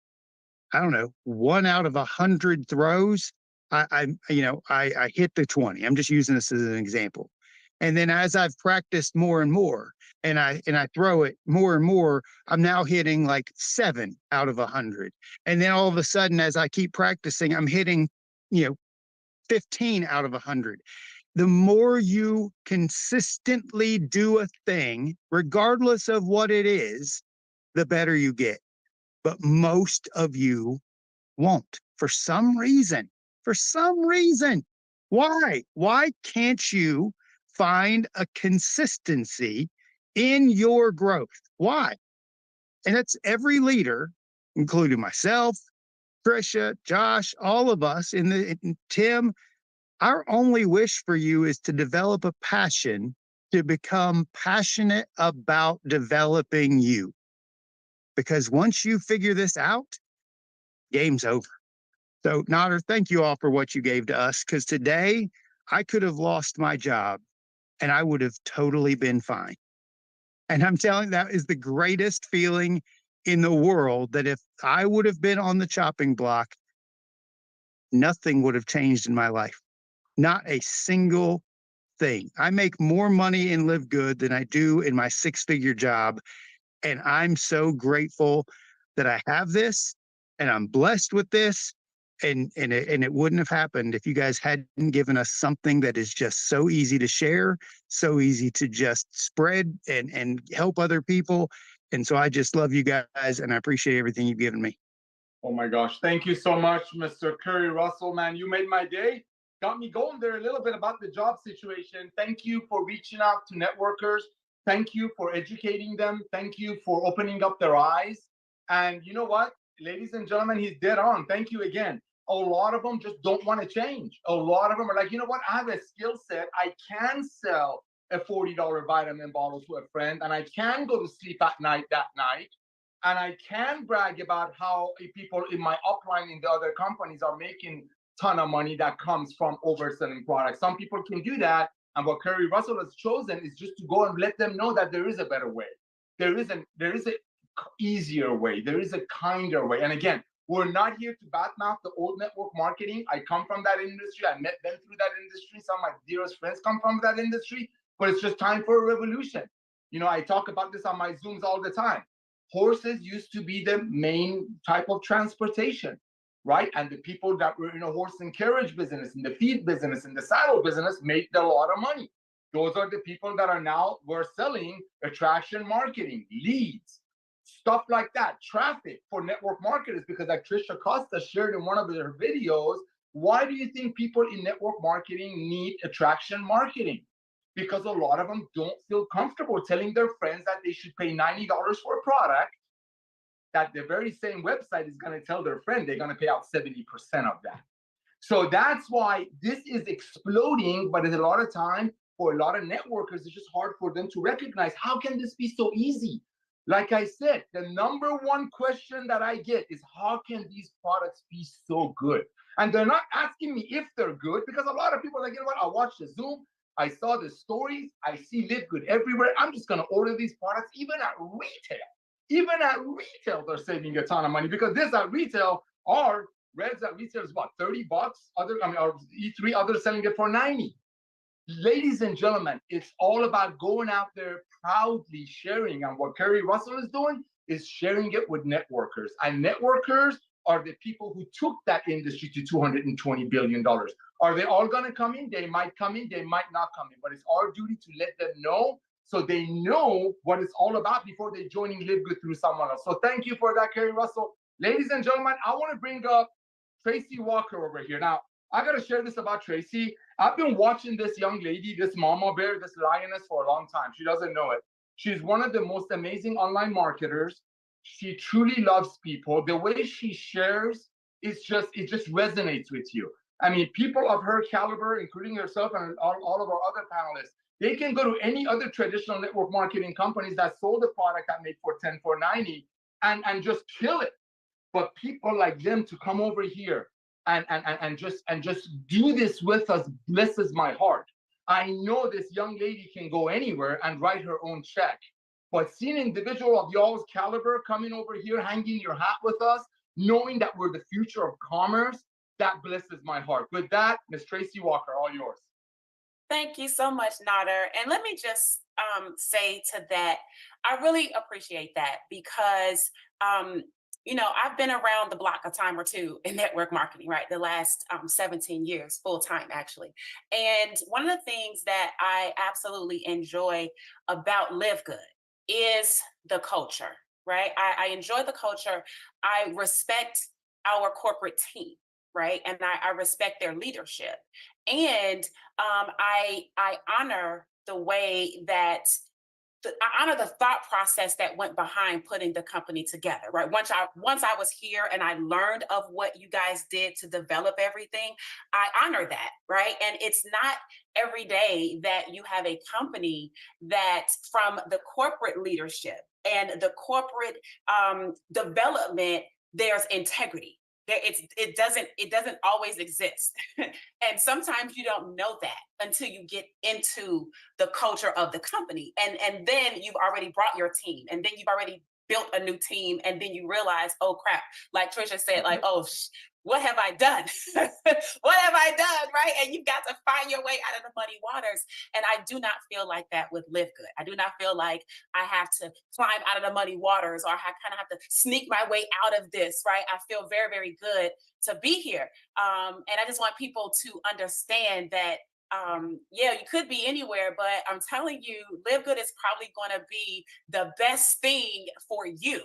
Speaker 5: I don't know, 1 out of 100 throws, I hit the 20. I'm just using this as an example. And then as I've practiced more and more, and I throw it more and more, I'm now hitting like 7 out of 100. And then all of a sudden, as I keep practicing, I'm hitting, 15 out of 100. The more you consistently do a thing, regardless of what it is, the better you get. But most of you won't for some reason. For some reason. Why? Why can't you find a consistency in your growth? Why? And that's every leader, including myself, Trisha, Josh, all of us in Tim. Our only wish for you is to develop a passion to become passionate about developing you. Because once you figure this out, game's over. So, Nader, thank you all for what you gave to us, because today I could have lost my job and I would have totally been fine. And I'm telling you, that is the greatest feeling in the world, that if I would have been on the chopping block, nothing would have changed in my life. Not a single thing. I make more money in LiveGood than I do in my 6-figure job. And I'm so grateful that I have this, and I'm blessed with this. And it wouldn't have happened if you guys hadn't given us something that is just so easy to share, so easy to just spread and help other people. And so I just love you guys, and I appreciate everything you've given me.
Speaker 1: Oh my gosh. Thank you so much, Mr. Curry Russell, man. You made my day. Got me going there a little bit about the job situation. Thank you for reaching out to networkers. Thank you for educating them. Thank you for opening up their eyes. And you know what, ladies and gentlemen, he's dead on. Thank you again. A lot of them just don't want to change. A lot of them are like, you know what, I have a skill set. I can sell a $40 vitamin bottle to a friend, and I can go to sleep at night that night. And I can brag about how people in my upline in the other companies are making ton of money that comes from overselling products. Some people can do that. And what Curry Russell has chosen is just to go and let them know that there is a better way. There is a easier way. There is a kinder way. And again, we're not here to badmouth the old network marketing. I come from that industry. I met them through that industry. Some of my dearest friends come from that industry, but it's just time for a revolution. I talk about this on my Zooms all the time. Horses used to be the main type of transportation, right? And the people that were in a horse and carriage business, in the feed business, in the saddle business, made a lot of money. Those are the people that are now, we're selling attraction marketing, leads, stuff like that, traffic for network marketers, because like Trisha Costa shared in one of her videos, why do you think people in network marketing need attraction marketing? Because a lot of them don't feel comfortable telling their friends that they should pay $90 for a product that the very same website is going to tell their friend they're going to pay out 70% of that. So that's why this is exploding, but there's a lot of time for a lot of networkers, it's just hard for them to recognize, how can this be so easy? Like I said, the number one question that I get is how can these products be so good? And they're not asking me if they're good, because a lot of people are like, you know what, I watched the Zoom, I saw the stories, I see LiveGood everywhere. I'm just going to order these products, even at retail. Even at retail, they're saving a ton of money, because this at retail, our Reds at retail is what, $30? Our E3, others selling it for 90. Ladies and gentlemen, it's all about going out there proudly sharing. And what Kerry Russell is doing is sharing it with networkers. And networkers are the people who took that industry to $220 billion. Are they all going to come in? They might come in, they might not come in. But it's our duty to let them know, so they know what it's all about before they joining LiveGood through someone else. So thank you for that, Kerry Russell. Ladies and gentlemen, I want to bring up Tracy Walker over here. Now, I got to share this about Tracy. I've been watching this young lady, this mama bear, this lioness for a long time. She doesn't know it. She's one of the most amazing online marketers. She truly loves people. The way she shares, it just resonates with you. I mean, people of her caliber, including herself and all of our other panelists, they can go to any other traditional network marketing companies that sold a product that made for $10, for $90, and just kill it. But people like them to come over here and just do this with us blesses my heart. I know this young lady can go anywhere and write her own check, but seeing an individual of y'all's caliber coming over here, hanging your hat with us, knowing that we're the future of commerce, that blesses my heart. With that, Miss Tracy Walker, all yours.
Speaker 6: Thank you so much, Nader. And let me just say to that, I really appreciate that, because I've been around the block a time or two in network marketing, right? The last 17 years, full time, actually. And one of the things that I absolutely enjoy about LiveGood is the culture, right? I enjoy the culture. I respect our corporate team, right? And I respect their leadership. And I honor the way that I honor the thought process that went behind putting the company together, right? Once I was here and I learned of what you guys did to develop everything, I honor that, right? And it's not every day that you have a company that, from the corporate leadership and the corporate development, there's integrity. It doesn't always exist. And sometimes you don't know that until you get into the culture of the company. And then you've already brought your team, and then you've already built a new team, and then you realize, oh crap, like Trisha said, like, oh, what have I done? What have I done, right? And you've got to find your way out of the muddy waters. And I do not feel like that with LiveGood. I do not feel like I have to climb out of the muddy waters, or I kind of have to sneak my way out of this, right? I feel very, very good to be here. And I just want people to understand that, you could be anywhere, but I'm telling you, LiveGood is probably going to be the best thing for you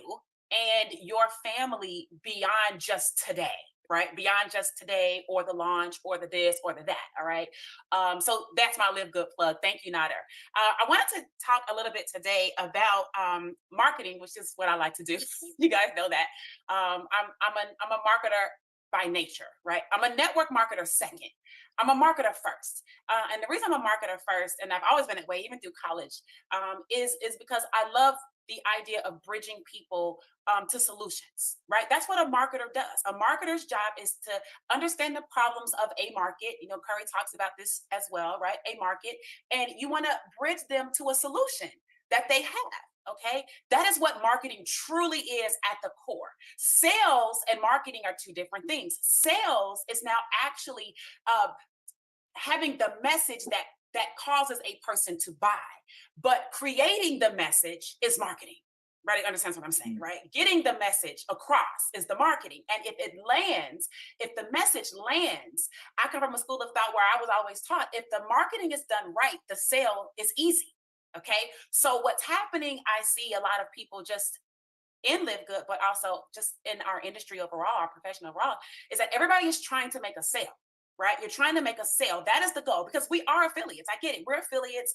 Speaker 6: and your family beyond just today. Right? Beyond just today, or the launch, or the this, or the that. All right. So that's my LiveGood plug. Thank you, Nader. I wanted to talk a little bit today about marketing, which is what I like to do. You guys know that. I'm a marketer by nature, right? I'm a network marketer second. I'm a marketer first. And the reason I'm a marketer first, and I've always been that way, even through college, is because I love the idea of bridging people to solutions, right? That's what a marketer does. A marketer's job is to understand the problems of a market. Curry talks about this as well, right? A market, and you want to bridge them to a solution that they have. Okay, that is what marketing truly is at the core. Sales and marketing are two different things. Sales is now actually having the message that causes a person to buy, but creating the message is marketing. Right? Understands what I'm saying, right? Getting the message across is the marketing. And if it lands, if the message lands, I come from a school of thought where I was always taught, if the marketing is done right, the sale is easy. Okay. So what's happening, I see a lot of people just in LiveGood, but also just in our industry overall, our profession overall, is that everybody is trying to make a sale. Right? You're trying to make a sale. That is the goal, because we are affiliates. I get it. We're affiliates.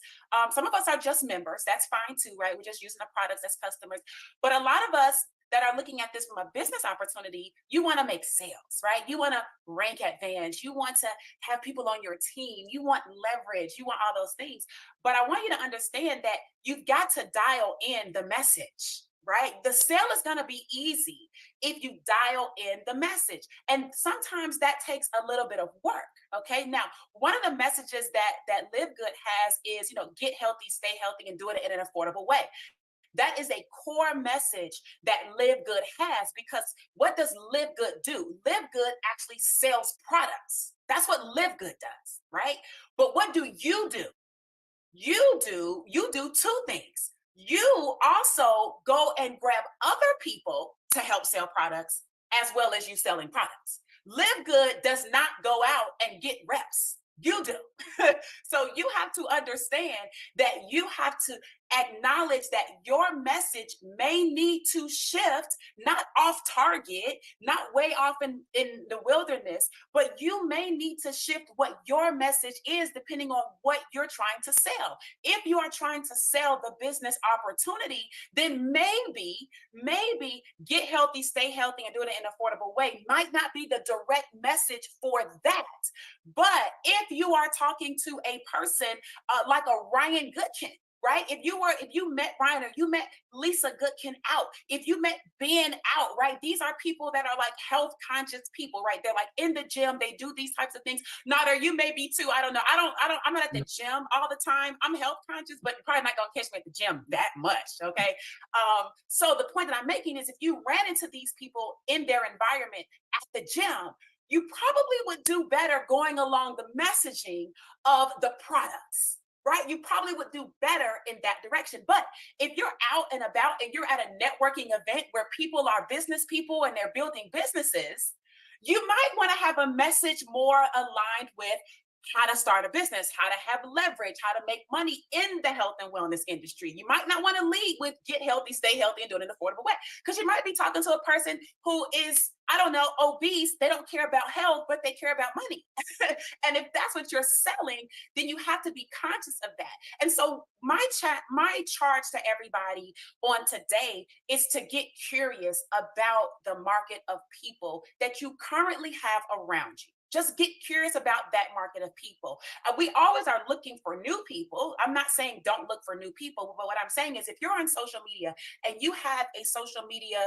Speaker 6: Some of us are just members. That's fine too, right? We're just using the products as customers. But a lot of us that are looking at this from a business opportunity, you want to make sales, right? You want to rank advantage. You want to have people on your team. You want leverage. You want all those things. But I want you to understand that you've got to dial in the message, right? The sale is going to be easy if you dial in the message. And sometimes that takes a little bit of work. Okay. Now, one of the messages that LiveGood has is, get healthy, stay healthy, and do it in an affordable way. That is a core message that LiveGood has, because what does LiveGood do? LiveGood actually sells products. That's what LiveGood does, right? But what do? You do two things. You also go and grab other people to help sell products, as well as you selling products. LiveGood does not go out and get reps. You do. So you have to understand that you have to acknowledge that your message may need to shift, not off target, not way off in the wilderness, but you may need to shift what your message is depending on what you're trying to sell. If you are trying to sell the business opportunity, then maybe get healthy, stay healthy, and do it in an affordable way might not be the direct message for that. But if you are talking to a person like a Ryan Goodkin, right? If you met Ryan, or you met Lisa Goodkin out, if you met Ben out, right? These are people that are like health conscious people, right? They're like in the gym, they do these types of things. Nader, you may be too. I don't know. I'm not at the gym all the time. I'm health conscious, but you're probably not gonna catch me at the gym that much. Okay. So the point that I'm making is, if you ran into these people in their environment at the gym, you probably would do better going along the messaging of the products, right? You probably would do better in that direction. But if you're out and about and you're at a networking event where people are business people and they're building businesses, you might want to have a message more aligned with how to start a business, how to have leverage, how to make money in the health and wellness industry. You might not want to lead with get healthy, stay healthy, and do it in an affordable way, because you might be talking to a person who is, I don't know, obese. They don't care about health, but they care about money. And if that's what you're selling, then you have to be conscious of that. And so my charge to everybody on today is to get curious about the market of people that you currently have around you. Just get curious about that market of people. We always are looking for new people. I'm not saying don't look for new people, but what I'm saying is, if you're on social media and you have a social media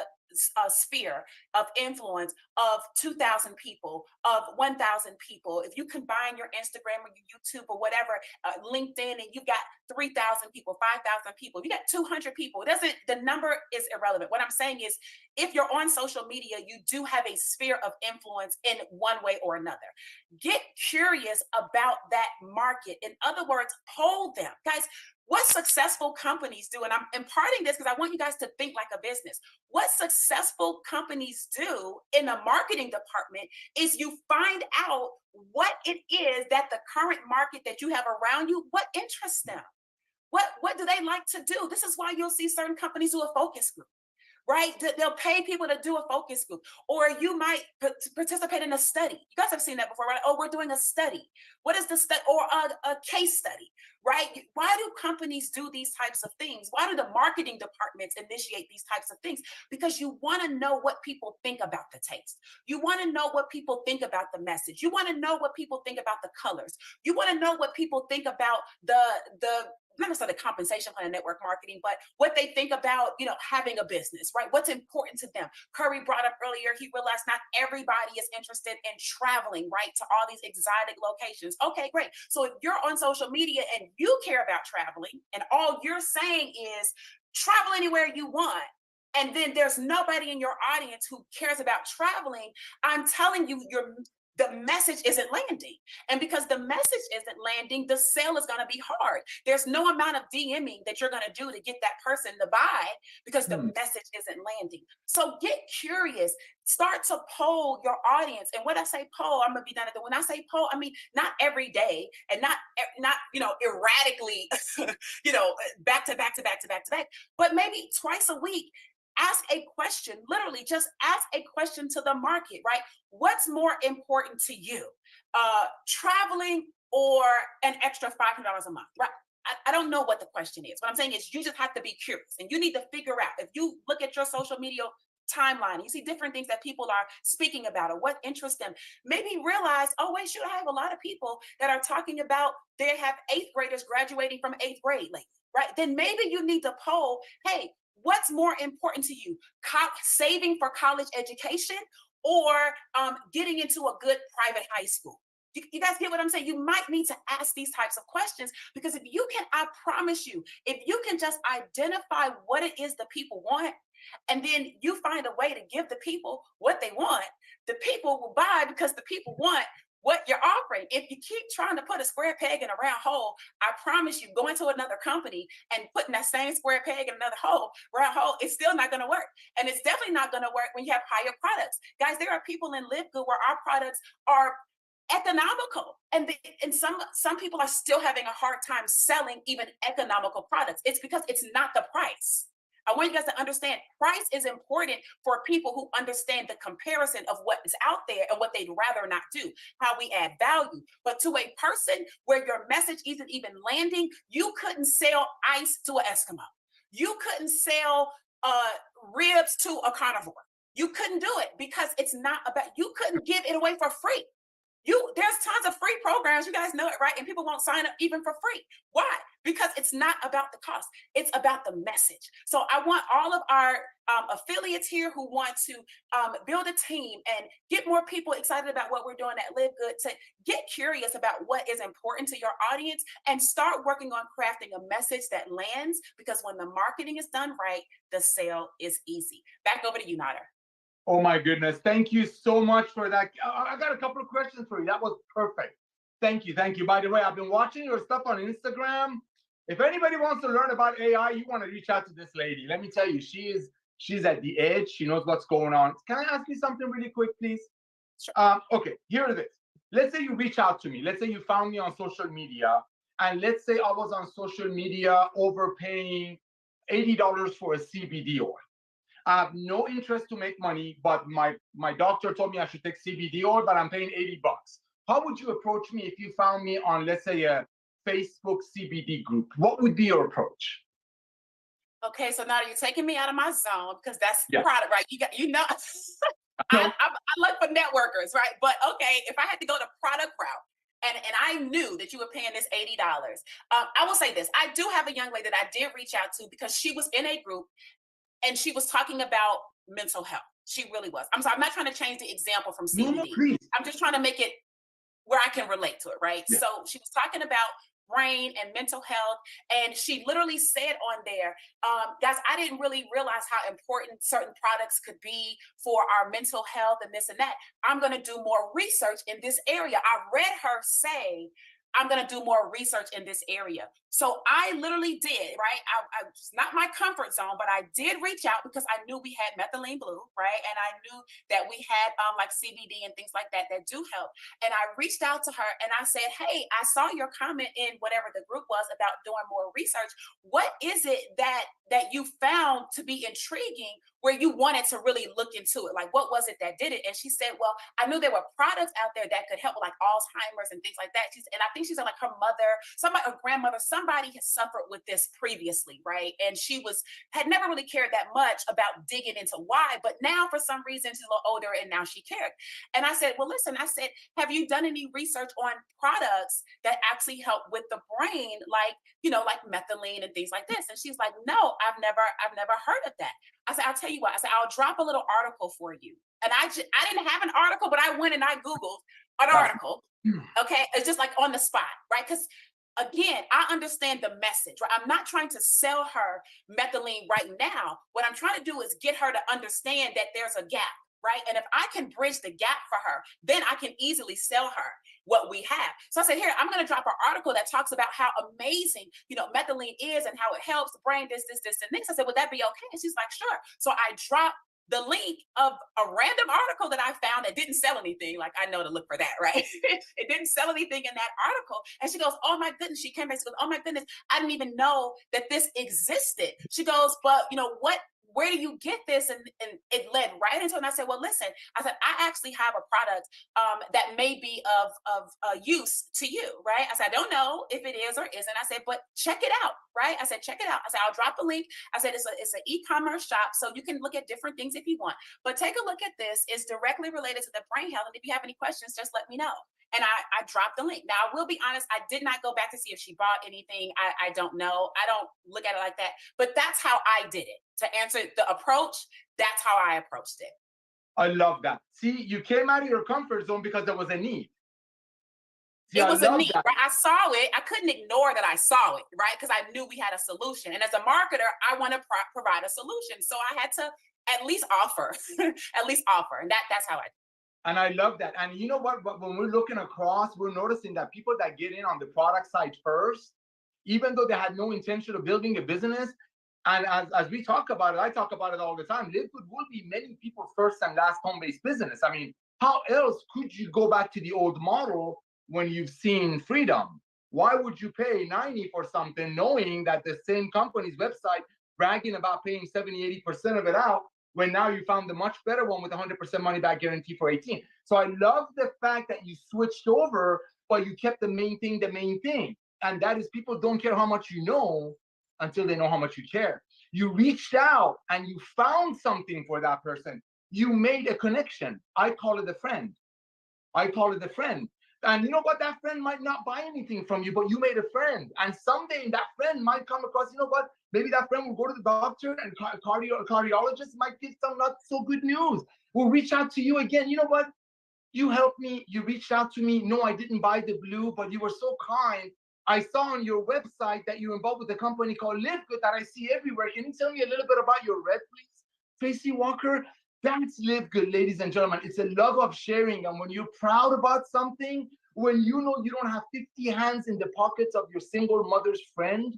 Speaker 6: sphere of influence of 2,000 people, of 1,000 people, if you combine your Instagram or your YouTube or whatever, LinkedIn, and you've got 3,000 people, 5,000 people, you got 200 people, the number is irrelevant. What I'm saying is, if you're on social media, you do have a sphere of influence in one way or another. Get curious about that market. In other words, poll them. Guys, what successful companies do, and I'm imparting this because I want you guys to think like a business. What successful companies do in the marketing department is you find out what it is that the current market that you have around you, what interests them. What do they like to do? This is why you'll see certain companies do a focus group, right? They'll pay people to do a focus group, or you might participate in a study. You guys have seen that before, right? Oh, we're doing a study. What is the study? Or a case study, right? Why do companies do these types of things? Why do the marketing departments initiate these types of things? Because you want to know what people think about the taste. You want to know what people think about the message. You want to know what people think about the colors. You want to know what people think about the not necessarily the compensation plan of network marketing, but what they think about, having a business, right? What's important to them. Curry brought up earlier, he realized not everybody is interested in traveling, right, to all these exotic locations. Okay, great. So if you're on social media and you care about traveling, and all you're saying is travel anywhere you want, and then there's nobody in your audience who cares about traveling, I'm telling you, the message isn't landing. And because the message isn't landing, the sale is going to be hard. There's no amount of DMing that you're going to do to get that person to buy, because the message isn't landing. So get curious, start to poll your audience. And when I say poll, I'm going to be done at when I say poll, I mean, not every day and not, erratically, back to back, but maybe twice a week. Ask a question, literally just ask a question to the market, right? What's more important to you? Traveling or an extra $500 a month, right? I don't know what the question is. What I'm saying is, you just have to be curious, and you need to figure out, if you look at your social media timeline, you see different things that people are speaking about or what interests them, maybe realize, oh wait, shoot, I have a lot of people that are talking about they have 8th graders graduating from 8th grade lately, right? Then maybe you need to poll, hey, what's more important to you? Saving for college education or getting into a good private high school? You guys get what I'm saying? You might need to ask these types of questions, because if you can, I promise you, if you can just identify what it is the people want, and then you find a way to give the people what they want, the people will buy because the people want what you're offering. If you keep trying to put a square peg in a round hole, I promise you, going to another company and putting that same square peg in another round hole, it's still not going to work. And it's definitely not going to work when you have higher products. Guys, there are people in LiveGood where our products are economical, and some people are still having a hard time selling even economical products. It's because it's not the price. I want you guys to understand, price is important for people who understand the comparison of what is out there and what they'd rather not do, how we add value. But to a person where your message isn't even landing, you couldn't sell ice to an Eskimo. You couldn't sell ribs to a carnivore. You couldn't do it because it's not about, you couldn't give it away for free. There's tons of free programs, you guys know it, right? And people won't sign up even for free. Why? Because it's not about the cost. It's about the message. So I want all of our affiliates here who want to build a team and get more people excited about what we're doing at LiveGood to get curious about what is important to your audience and start working on crafting a message that lands, because when the marketing is done right, the sale is easy. Back over to you, Nader.
Speaker 1: Oh my goodness. Thank you so much for that. I got a couple of questions for you. That was perfect. Thank you. Thank you. By the way, I've been watching your stuff on Instagram. If anybody wants to learn about AI, you want to reach out to this lady. Let me tell you, she's at the edge. She knows what's going on. Can I ask you something really quick, please?
Speaker 6: Sure.
Speaker 1: Okay, here it is. Let's say you reach out to me. Let's say you found me on social media. And let's say I was on social media overpaying $80 for a CBD oil. I have no interest to make money, but my doctor told me I should take CBD oil, but I'm paying $80. How would you approach me if you found me on, let's say, a Facebook CBD group? What would be your approach?
Speaker 6: Okay, so now you're taking me out of my zone, because that's the
Speaker 1: Yeah.
Speaker 6: product, right? I look for networkers, right? But okay, if I had to go the product route, and I knew that you were paying this $80, I will say this. I do have a young lady that I did reach out to because she was in a group and she was talking about mental health. She really was. I'm sorry, I'm not trying to change the example from CBD.
Speaker 1: No, please.
Speaker 6: I'm just trying to make it where I can relate to it, right?
Speaker 1: Yeah.
Speaker 6: So she was talking about brain and mental health, and she literally said on there, guys, I didn't really realize how important certain products could be for our mental health and this and that. I'm going to do more research in this area. I read her say, I'm going to do more research in this area. So I literally did, right? It's not my comfort zone, but I did reach out because I knew we had methylene blue, right? And I knew that we had like CBD and things like that do help. And I reached out to her and I said, hey, I saw your comment in whatever the group was about doing more research. What is it that you found to be intriguing where you wanted to really look into it? Like, what was it that did it? And she said, well, I knew there were products out there that could help with like Alzheimer's and things like that. And I think she said like her mother, a grandmother, somebody has suffered with this previously, right? And she had never really cared that much about digging into why, but now for some reason she's a little older and now she cared. And I said, well, listen, I said, have you done any research on products that actually help with the brain, like, like methylene and things like this? And she's like, no, I've never heard of that. I said, I'll tell you what, I said, I'll drop a little article for you. And I didn't have an article, but I went and I Googled an article. Okay. It's just like on the spot, right? Because again, I understand the message, right? I'm not trying to sell her methylene right now. What I'm trying to do is get her to understand that there's a gap, right? And if I can bridge the gap for her, then I can easily sell her what we have. So I said, here, I'm going to drop an article that talks about how amazing, methylene is and how it helps the brain, this, and this. I said, would that be okay? And she's like, sure. So I dropped the link of a random article that I found that didn't sell anything. Like, I know to look for that, right? It didn't sell anything in that article. And she goes, oh my goodness. She came back, she goes, oh my goodness, I didn't even know that this existed. She goes, but where do you get this? And it led right into it. And I said, well, listen, I said, I actually have a product that may be of use to you, right? I said, I don't know if it is or isn't. I said, but check it out, right? I said, check it out. I said, I'll drop a link. I said, it's an e-commerce shop, so you can look at different things if you want. But take a look at this. It's directly related to the brain health. And if you have any questions, just let me know. And I dropped the link. Now, I will be honest, I did not go back to see if she bought anything. I don't know. I don't look at it like that. But that's how I did it. to answer the approach, that's how I approached it.
Speaker 1: I love that. See, you came out of your comfort zone because there was a need. See,
Speaker 6: It
Speaker 1: I
Speaker 6: was a
Speaker 1: love
Speaker 6: need,
Speaker 1: that.
Speaker 6: right? I saw it. I couldn't ignore that I saw it, right? Because I knew we had a solution. And as a marketer, I want to provide a solution. So I had to at least offer, at least offer. And that's how I.
Speaker 1: And I love that. And you know what? When we're looking across, we're noticing that people that get in on the product side first, even though they had no intention of building a business, and as we talk about it, I talk about it all the time, LiveGood will be many people's first and last home-based business. I mean, how else could you go back to the old model when you've seen freedom? Why would you pay 90 for something knowing that the same company's website bragging about paying 70, 80% of it out, when now you found the much better one with 100% money back guarantee for 18? So I love the fact that you switched over, but you kept the main thing. And that is, people don't care how much you know until they know how much you care. You reached out and you found something for that person. You made a connection. I call it a friend. And you know what? That friend might not buy anything from you, but you made a friend. And someday that friend might come across, you know what? Maybe that friend will go to the doctor and cardiologist might give some not so good news. Will reach out to you again. You know what? You helped me. You reached out to me. No, I didn't buy the blue, but you were so kind. I saw on your website that you're involved with a company called LiveGood that I see everywhere. Can you tell me a little bit about your red, please? Tracy Walker, that's LiveGood, ladies and gentlemen. It's a love of sharing. And when you're proud about something, when you know you don't have 50 hands in the pockets of your single mother's friend,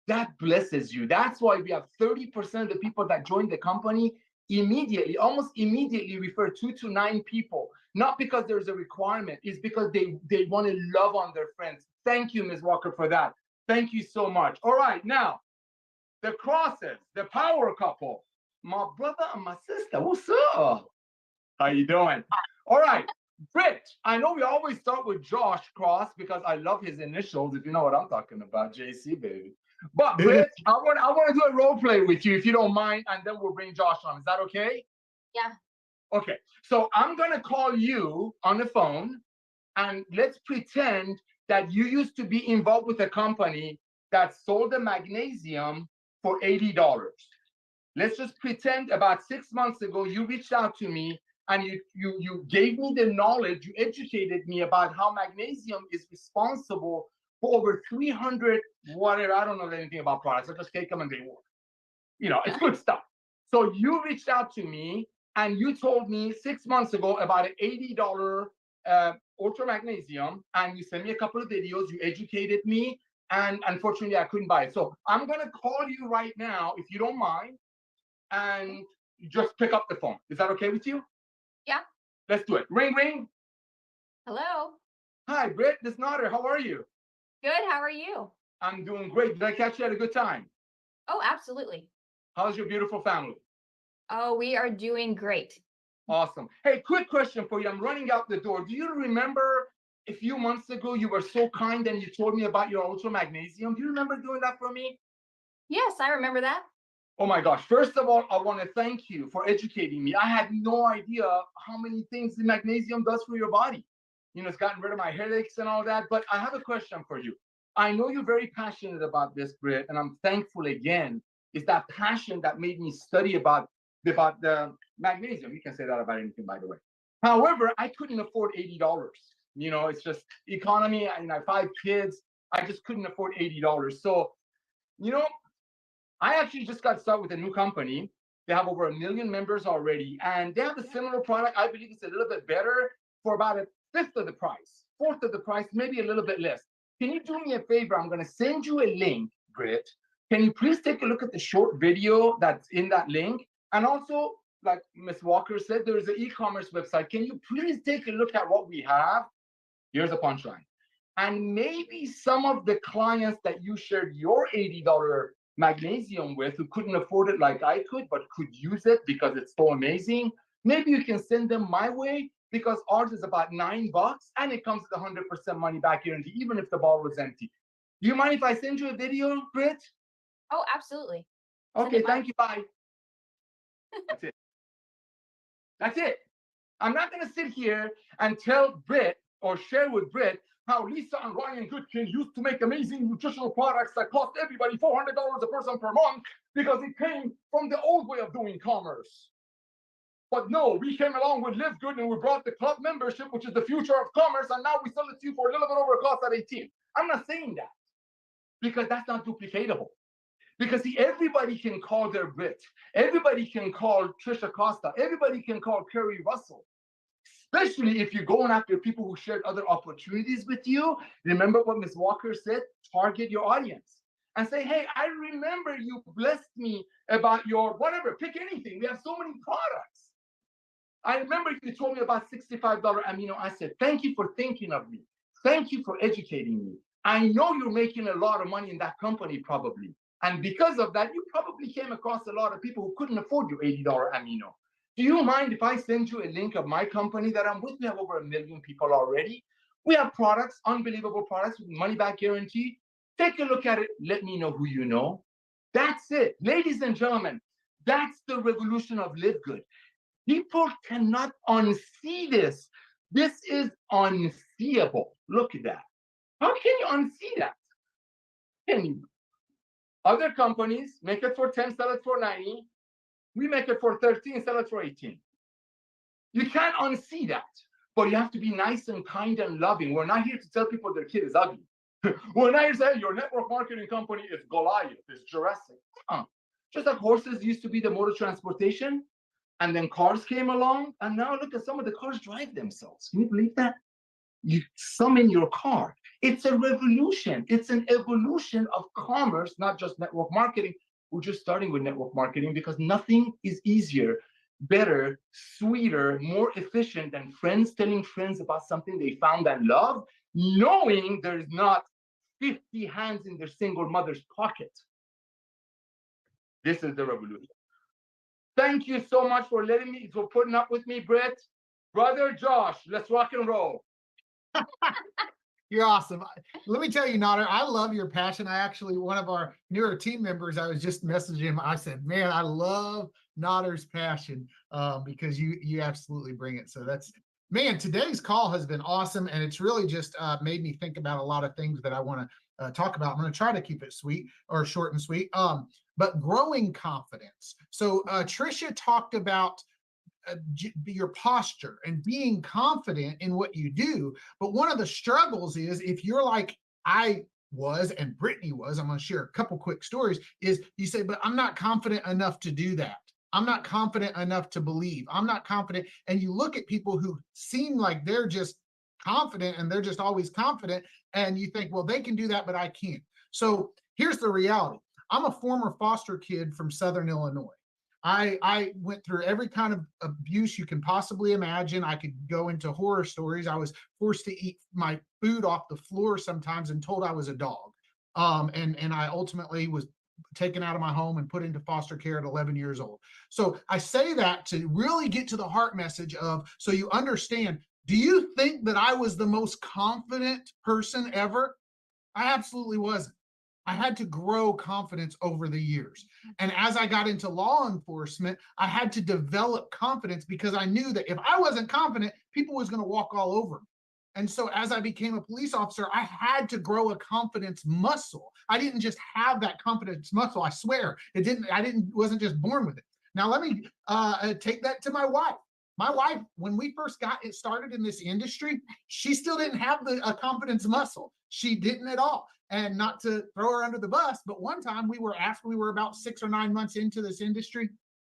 Speaker 1: that blesses you. That's why we have 30% of the people that join the company immediately, almost immediately refer 2 to 9 people. Not because there's a requirement, it's because they want to love on their friends. Thank you, Ms. Walker, for that. Thank you so much. All right, now, the crosses, the power couple, my brother and my sister, what's up? How you doing? All right, Britt, I know we always start with Josh Cross because I love his initials, if you know what I'm talking about, JC, baby. But Britt, I want to do a role play with you, if you don't mind, and then we'll bring Josh on. Is that okay?
Speaker 3: Yeah.
Speaker 1: Okay, so I'm gonna call you on the phone, and let's pretend that you used to be involved with a company that sold the magnesium for $80. Let's just pretend about 6 months ago, you reached out to me and you gave me the knowledge, you educated me about how magnesium is responsible for over 300, whatever, I don't know anything about products, I just take them and they work. You know, it's good stuff. So you reached out to me and you told me 6 months ago about an $80 ultra magnesium, and you sent me a couple of videos, you educated me, and unfortunately I couldn't buy it. So I'm gonna call you right now, if you don't mind, and just pick up the phone. Is that okay with you?
Speaker 3: Yeah.
Speaker 1: Let's do it. Ring, ring.
Speaker 3: Hello.
Speaker 1: Hi, Britt, this is Nader. How are you?
Speaker 3: Good. How are you?
Speaker 1: I'm doing great. Did I catch you at a good time?
Speaker 3: Oh, absolutely.
Speaker 1: How's your beautiful family?
Speaker 3: Oh, we are doing great.
Speaker 1: Awesome. Hey, quick question for you. I'm running out the door. Do you remember a few months ago you were so kind and you told me about your ultra magnesium? Do you remember doing that for me?
Speaker 3: Yes, I remember that.
Speaker 1: Oh my gosh. First of all, I want to thank you for educating me. I had no idea how many things the magnesium does for your body. You know, it's gotten rid of my headaches and all that. But I have a question for you. I know you're very passionate about this, Britt, and I'm thankful again. It's that passion that made me study about the magnesium. You can say that about anything, by the way. However, I couldn't afford $80. You know, it's just economy. And I have 5 kids. I just couldn't afford $80. So, you know, I actually just got started with a new company. They have over 1 million members already, and they have a similar product. I believe it's a little bit better for about 1/5 of the price, 1/4 of the price, maybe a little bit less. Can you do me a favor? I'm going to send you a link, Britt. Can you please take a look at the short video that's in that link? And also, like Ms. Walker said, there is an e-commerce website. Can you please take a look at what we have? Here's a punchline. And maybe some of the clients that you shared your $80 magnesium with, who couldn't afford it like I could, but could use it because it's so amazing, maybe you can send them my way, because ours is about $9 and it comes with 100% money back guarantee, even if the bottle is empty. Do you mind if I send you a video, Britt?
Speaker 3: Oh, absolutely.
Speaker 1: Okay, thank you. Bye. That's it. That's it. I'm not going to sit here and tell Britt or share with Britt how Lisa and Ryan Goodkin used to make amazing nutritional products that cost everybody $400 a person per month because it came from the old way of doing commerce. But no, we came along with LiveGood and we brought the club membership, which is the future of commerce, and now we sell it to you for a little bit over cost at 18. I'm not saying that because that's not duplicatable. Because see, everybody can call their Brit. Everybody can call Trisha Costa. Everybody can call Kerry Russell. Especially if you're going after people who shared other opportunities with you. Remember what Ms. Walker said? Target your audience and say, hey, I remember you blessed me about your whatever, pick anything. We have so many products. I remember you told me about $65 amino acid. Thank you for thinking of me. Thank you for educating me. I know you're making a lot of money in that company probably. And because of that, you probably came across a lot of people who couldn't afford your $80 amino. Do you mind if I send you a link of my company that I'm with? We have over 1 million people already. We have products, unbelievable products with money back guarantee. Take a look at it. Let me know who you know. That's it. Ladies and gentlemen, that's the revolution of LiveGood. People cannot unsee this. This is unseeable. Look at that. How can you unsee that? Can you? Other companies make it for 10, sell it for 90. We make it for 13, sell it for 18. You can't unsee that, but you have to be nice and kind and loving. We're not here to tell people their kid is ugly. We're not here to say your network marketing company is Goliath, is Jurassic. Just like horses used to be the mode of transportation, and then cars came along, and now look at some of the cars drive themselves. Can you believe that? You summon your car. It's a revolution. It's an evolution of commerce, not just network marketing. We're just starting with network marketing because nothing is easier, better, sweeter, more efficient than friends telling friends about something they found and love, knowing there's not 50 hands in their single mother's pocket. This is the revolution. Thank you so much for putting up with me, Brett. Brother Josh, let's rock and roll.
Speaker 7: You're awesome. Let me tell you, Nader, I love your passion. I actually, one of our newer team members, I was just messaging him. I said, man, I love Nader's passion because you absolutely bring it. So that's, man, today's call has been awesome. And it's really just made me think about a lot of things that I want to talk about. I'm going to try to keep it sweet or short and sweet, but growing confidence. So Trisha talked about your posture and being confident in what you do. But one of the struggles is if you're like I was and Brittany was, I'm going to share a couple quick stories, is you say, but I'm not confident enough to do that. I'm not confident enough to believe. I'm not confident. And you look at people who seem like they're just confident and they're just always confident. And you think, well, they can do that, but I can't. So here's the reality. I'm a former foster kid from Southern Illinois. I went through every kind of abuse you can possibly imagine. I could go into horror stories. I was forced to eat my food off the floor sometimes and told I was a dog. And I ultimately was taken out of my home and put into foster care at 11 years old. So I say that to really get to the heart message of, so you understand, do you think that I was the most confident person ever? I absolutely wasn't. I had to grow confidence over the years. And as I got into law enforcement, I had to develop confidence because I knew that if I wasn't confident, people was going to walk all over me. And so as I became a police officer, I had to grow a confidence muscle. I didn't just have that confidence muscle. I swear wasn't just born with it. Now let me take that to my wife. My wife, when we first got it started in this industry, she still didn't have a confidence muscle. She didn't at all. And not to throw her under the bus, but one time we were about 6 or 9 months into this industry,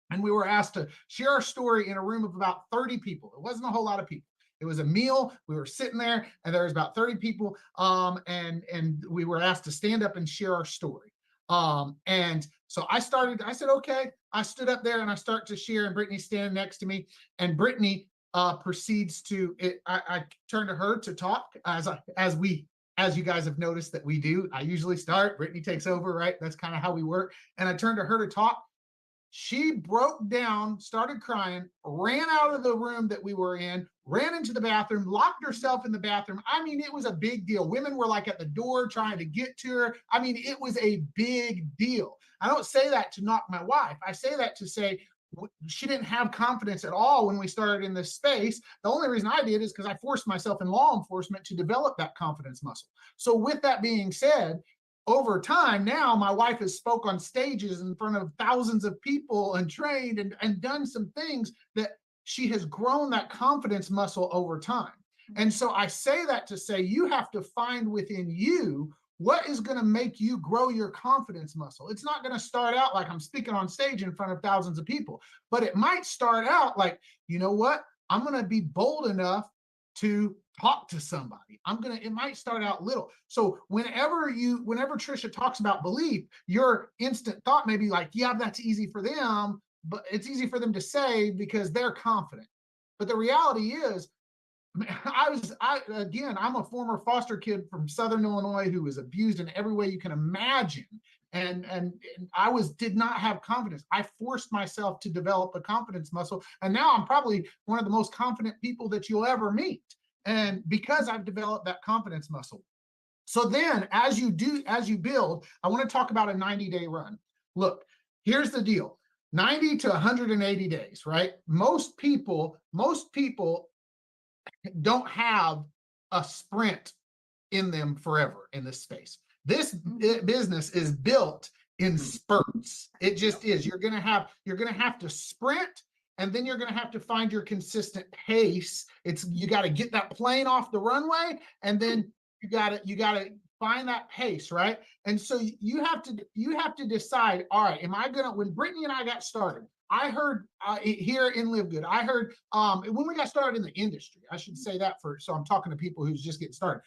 Speaker 7: and we were asked to share our story in a room of about 30 people. It wasn't a whole lot of people. It was a meal. We were sitting there, and there was about 30 people, and we were asked to stand up and share our story. And so I said, okay. I stood up there, and I start to share, and Brittany's standing next to me, and Brittany proceeds to, I turn to her to talk as you guys have noticed that we do. I usually start, Brittany takes over, right? That's kind of how we work. And I turned to her to talk. She broke down, started crying, ran out of the room that we were in, ran into the bathroom, locked herself in the bathroom. I mean, it was a big deal. Women were like at the door trying to get to her. I mean, it was a big deal. I don't say that to knock my wife. I say that to say, she didn't have confidence at all when we started in this space. The only reason I did is because I forced myself in law enforcement to develop that confidence muscle. So with that being said, over time, now my wife has spoke on stages in front of thousands of people and trained and done some things that she has grown that confidence muscle over time. And so I say that to say you have to find within you what is going to make you grow your confidence muscle. It's not going to start out like I'm speaking on stage in front of thousands of people, but it might start out like, you know what? I'm going to be bold enough to talk to somebody. It might start out little. So whenever Trisha talks about belief, your instant thought may be like, yeah, that's easy for them, but it's easy for them to say because they're confident. But the reality is, I'm a former foster kid from Southern Illinois who was abused in every way you can imagine. And I did not have confidence. I forced myself to develop a confidence muscle. And now I'm probably one of the most confident people that you'll ever meet. And because I've developed that confidence muscle. So then as you build, I want to talk about a 90-day run. Look, here's the deal. 90 to 180 days, right? Most people don't have a sprint in them forever in this space. This business is built in spurts. It just is. You're gonna have to sprint, and then you're gonna have to find your consistent pace. You got to get that plane off the runway, and then you gotta find that pace, right? And so you have to decide. All right, when Brittany and I got started, I heard here in LiveGood, I heard when we got started in the industry, I should say that first. So I'm talking to people who's just getting started.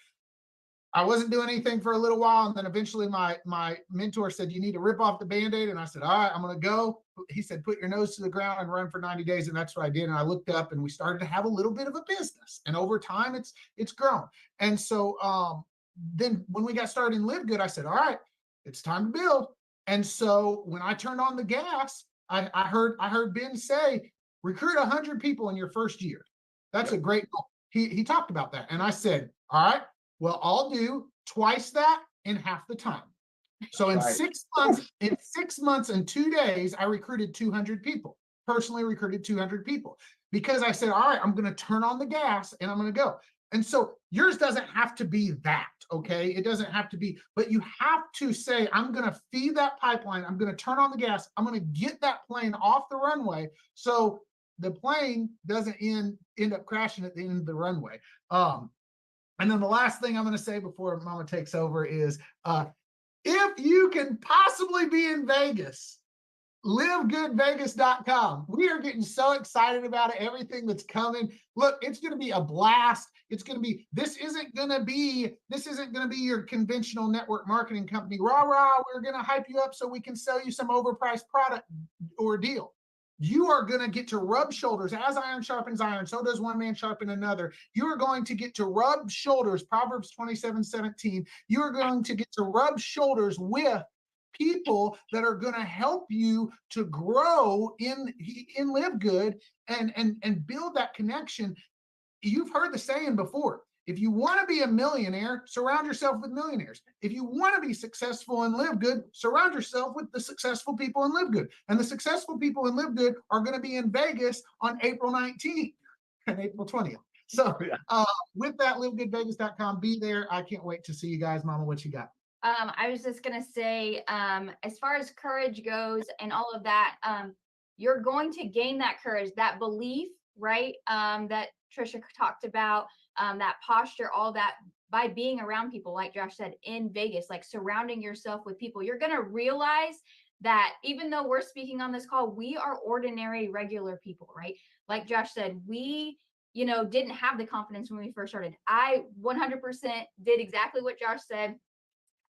Speaker 7: I wasn't doing anything for a little while. And then eventually my mentor said, you need to rip off the Band-Aid. And I said, all right, I'm going to go. He said, put your nose to the ground and run for 90 days. And that's what I did. And I looked up and we started to have a little bit of a business. And over time, it's grown. And so then when we got started in LiveGood, I said, all right, it's time to build. And so when I turned on the gas, I heard Ben say, recruit 100 people in your first year. That's a great goal. He talked about that. And I said, all right, well, I'll do twice that in half the time. So in 6 months and 2 days, I recruited 200 people, personally recruited 200 people, because I said, all right, I'm going to turn on the gas and I'm going to go. And so yours doesn't have to be that, okay? It doesn't have to be, but you have to say, I'm going to feed that pipeline. I'm going to turn on the gas. I'm going to get that plane off the runway so the plane doesn't end up crashing at the end of the runway. And then the last thing I'm going to say before Mama takes over is, if you can possibly be in Vegas, LiveGoodVegas.com. We are getting so excited about it, everything that's coming. Look, it's going to be a blast. This isn't going to be your conventional network marketing company. Rah, rah, we're going to hype you up so we can sell you some overpriced product or deal. You are going to get to rub shoulders. As iron sharpens iron, so does one man sharpen another. You are going to get to rub shoulders, Proverbs 27:17. You are going to get to rub shoulders with people that are going to help you to grow in LiveGood and build that connection. You've heard the saying before. If you want to be a millionaire, surround yourself with millionaires. If you want to be successful in LiveGood, surround yourself with the successful people in LiveGood. And the successful people in LiveGood are going to be in Vegas on April 19th and April 20th. So with that, LiveGoodVegas.com, be there. I can't wait to see you guys. Mama, what you got?
Speaker 3: I was just going to say, as far as courage goes and all of that, you're going to gain that courage, that belief, right? That Trisha talked about, that posture, all that by being around people, like Josh said, in Vegas, like surrounding yourself with people. You're going to realize that even though we're speaking on this call, we are ordinary, regular people, right? Like Josh said, we, didn't have the confidence when we first started. I 100% did exactly what Josh said.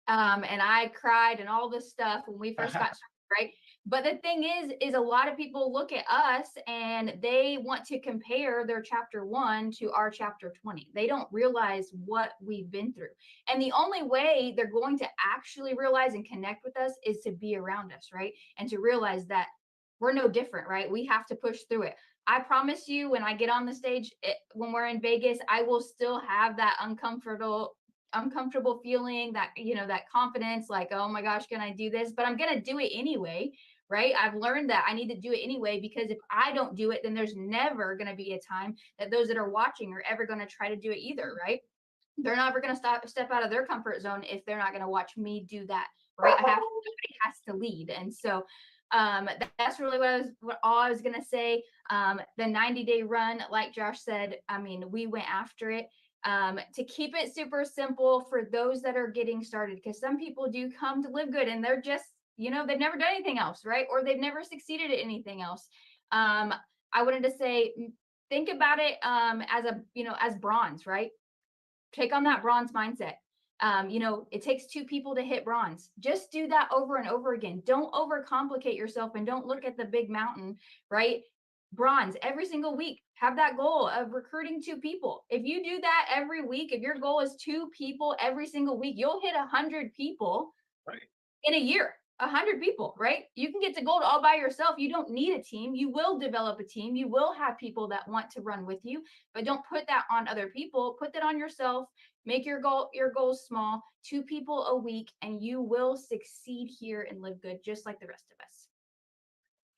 Speaker 3: And I cried and all this stuff when we first got started, right? But the thing is a lot of people look at us and they want to compare their chapter 1 to our chapter 20. They don't realize what we've been through. And the only way they're going to actually realize and connect with us is to be around us, right? And to realize that we're no different, right? We have to push through it. I promise you, when I get on the stage, when we're in Vegas, I will still have that uncomfortable feeling, that, that confidence, like, oh my gosh, can I do this? But I'm going to do it anyway,
Speaker 8: right? I've learned that I need to do it anyway, because if I don't do it, then there's never going to be a time that those that are watching are ever going to try to do it either, right? They're never going to step out of their comfort zone if they're not going to watch me do that, right? Somebody has to lead. And so that's really all I was going to say. The 90-day run, like Josh said, I mean, we went after it to keep it super simple for those that are getting started, because some people do come to LiveGood and they're just, you know, they've never done anything else, right? Or they've never succeeded at anything else. I wanted to say, think about it as a, you know, as bronze, right? Take on that bronze mindset. You know, it takes 2 people to hit bronze. Just do that over and over again. Don't overcomplicate yourself and don't look at the big mountain, right? Bronze every single week. Have that goal of recruiting 2 people. If you do that every week, if your goal is 2 people every single week, you'll hit 100 people in a year. 100 people, right? You can get to gold all by yourself. You don't need a team. You will develop a team. You will have people that want to run with you, but don't put that on other people. Put that on yourself. Make your goals small, 2 people a week, and you will succeed here and LiveGood just like the rest of us.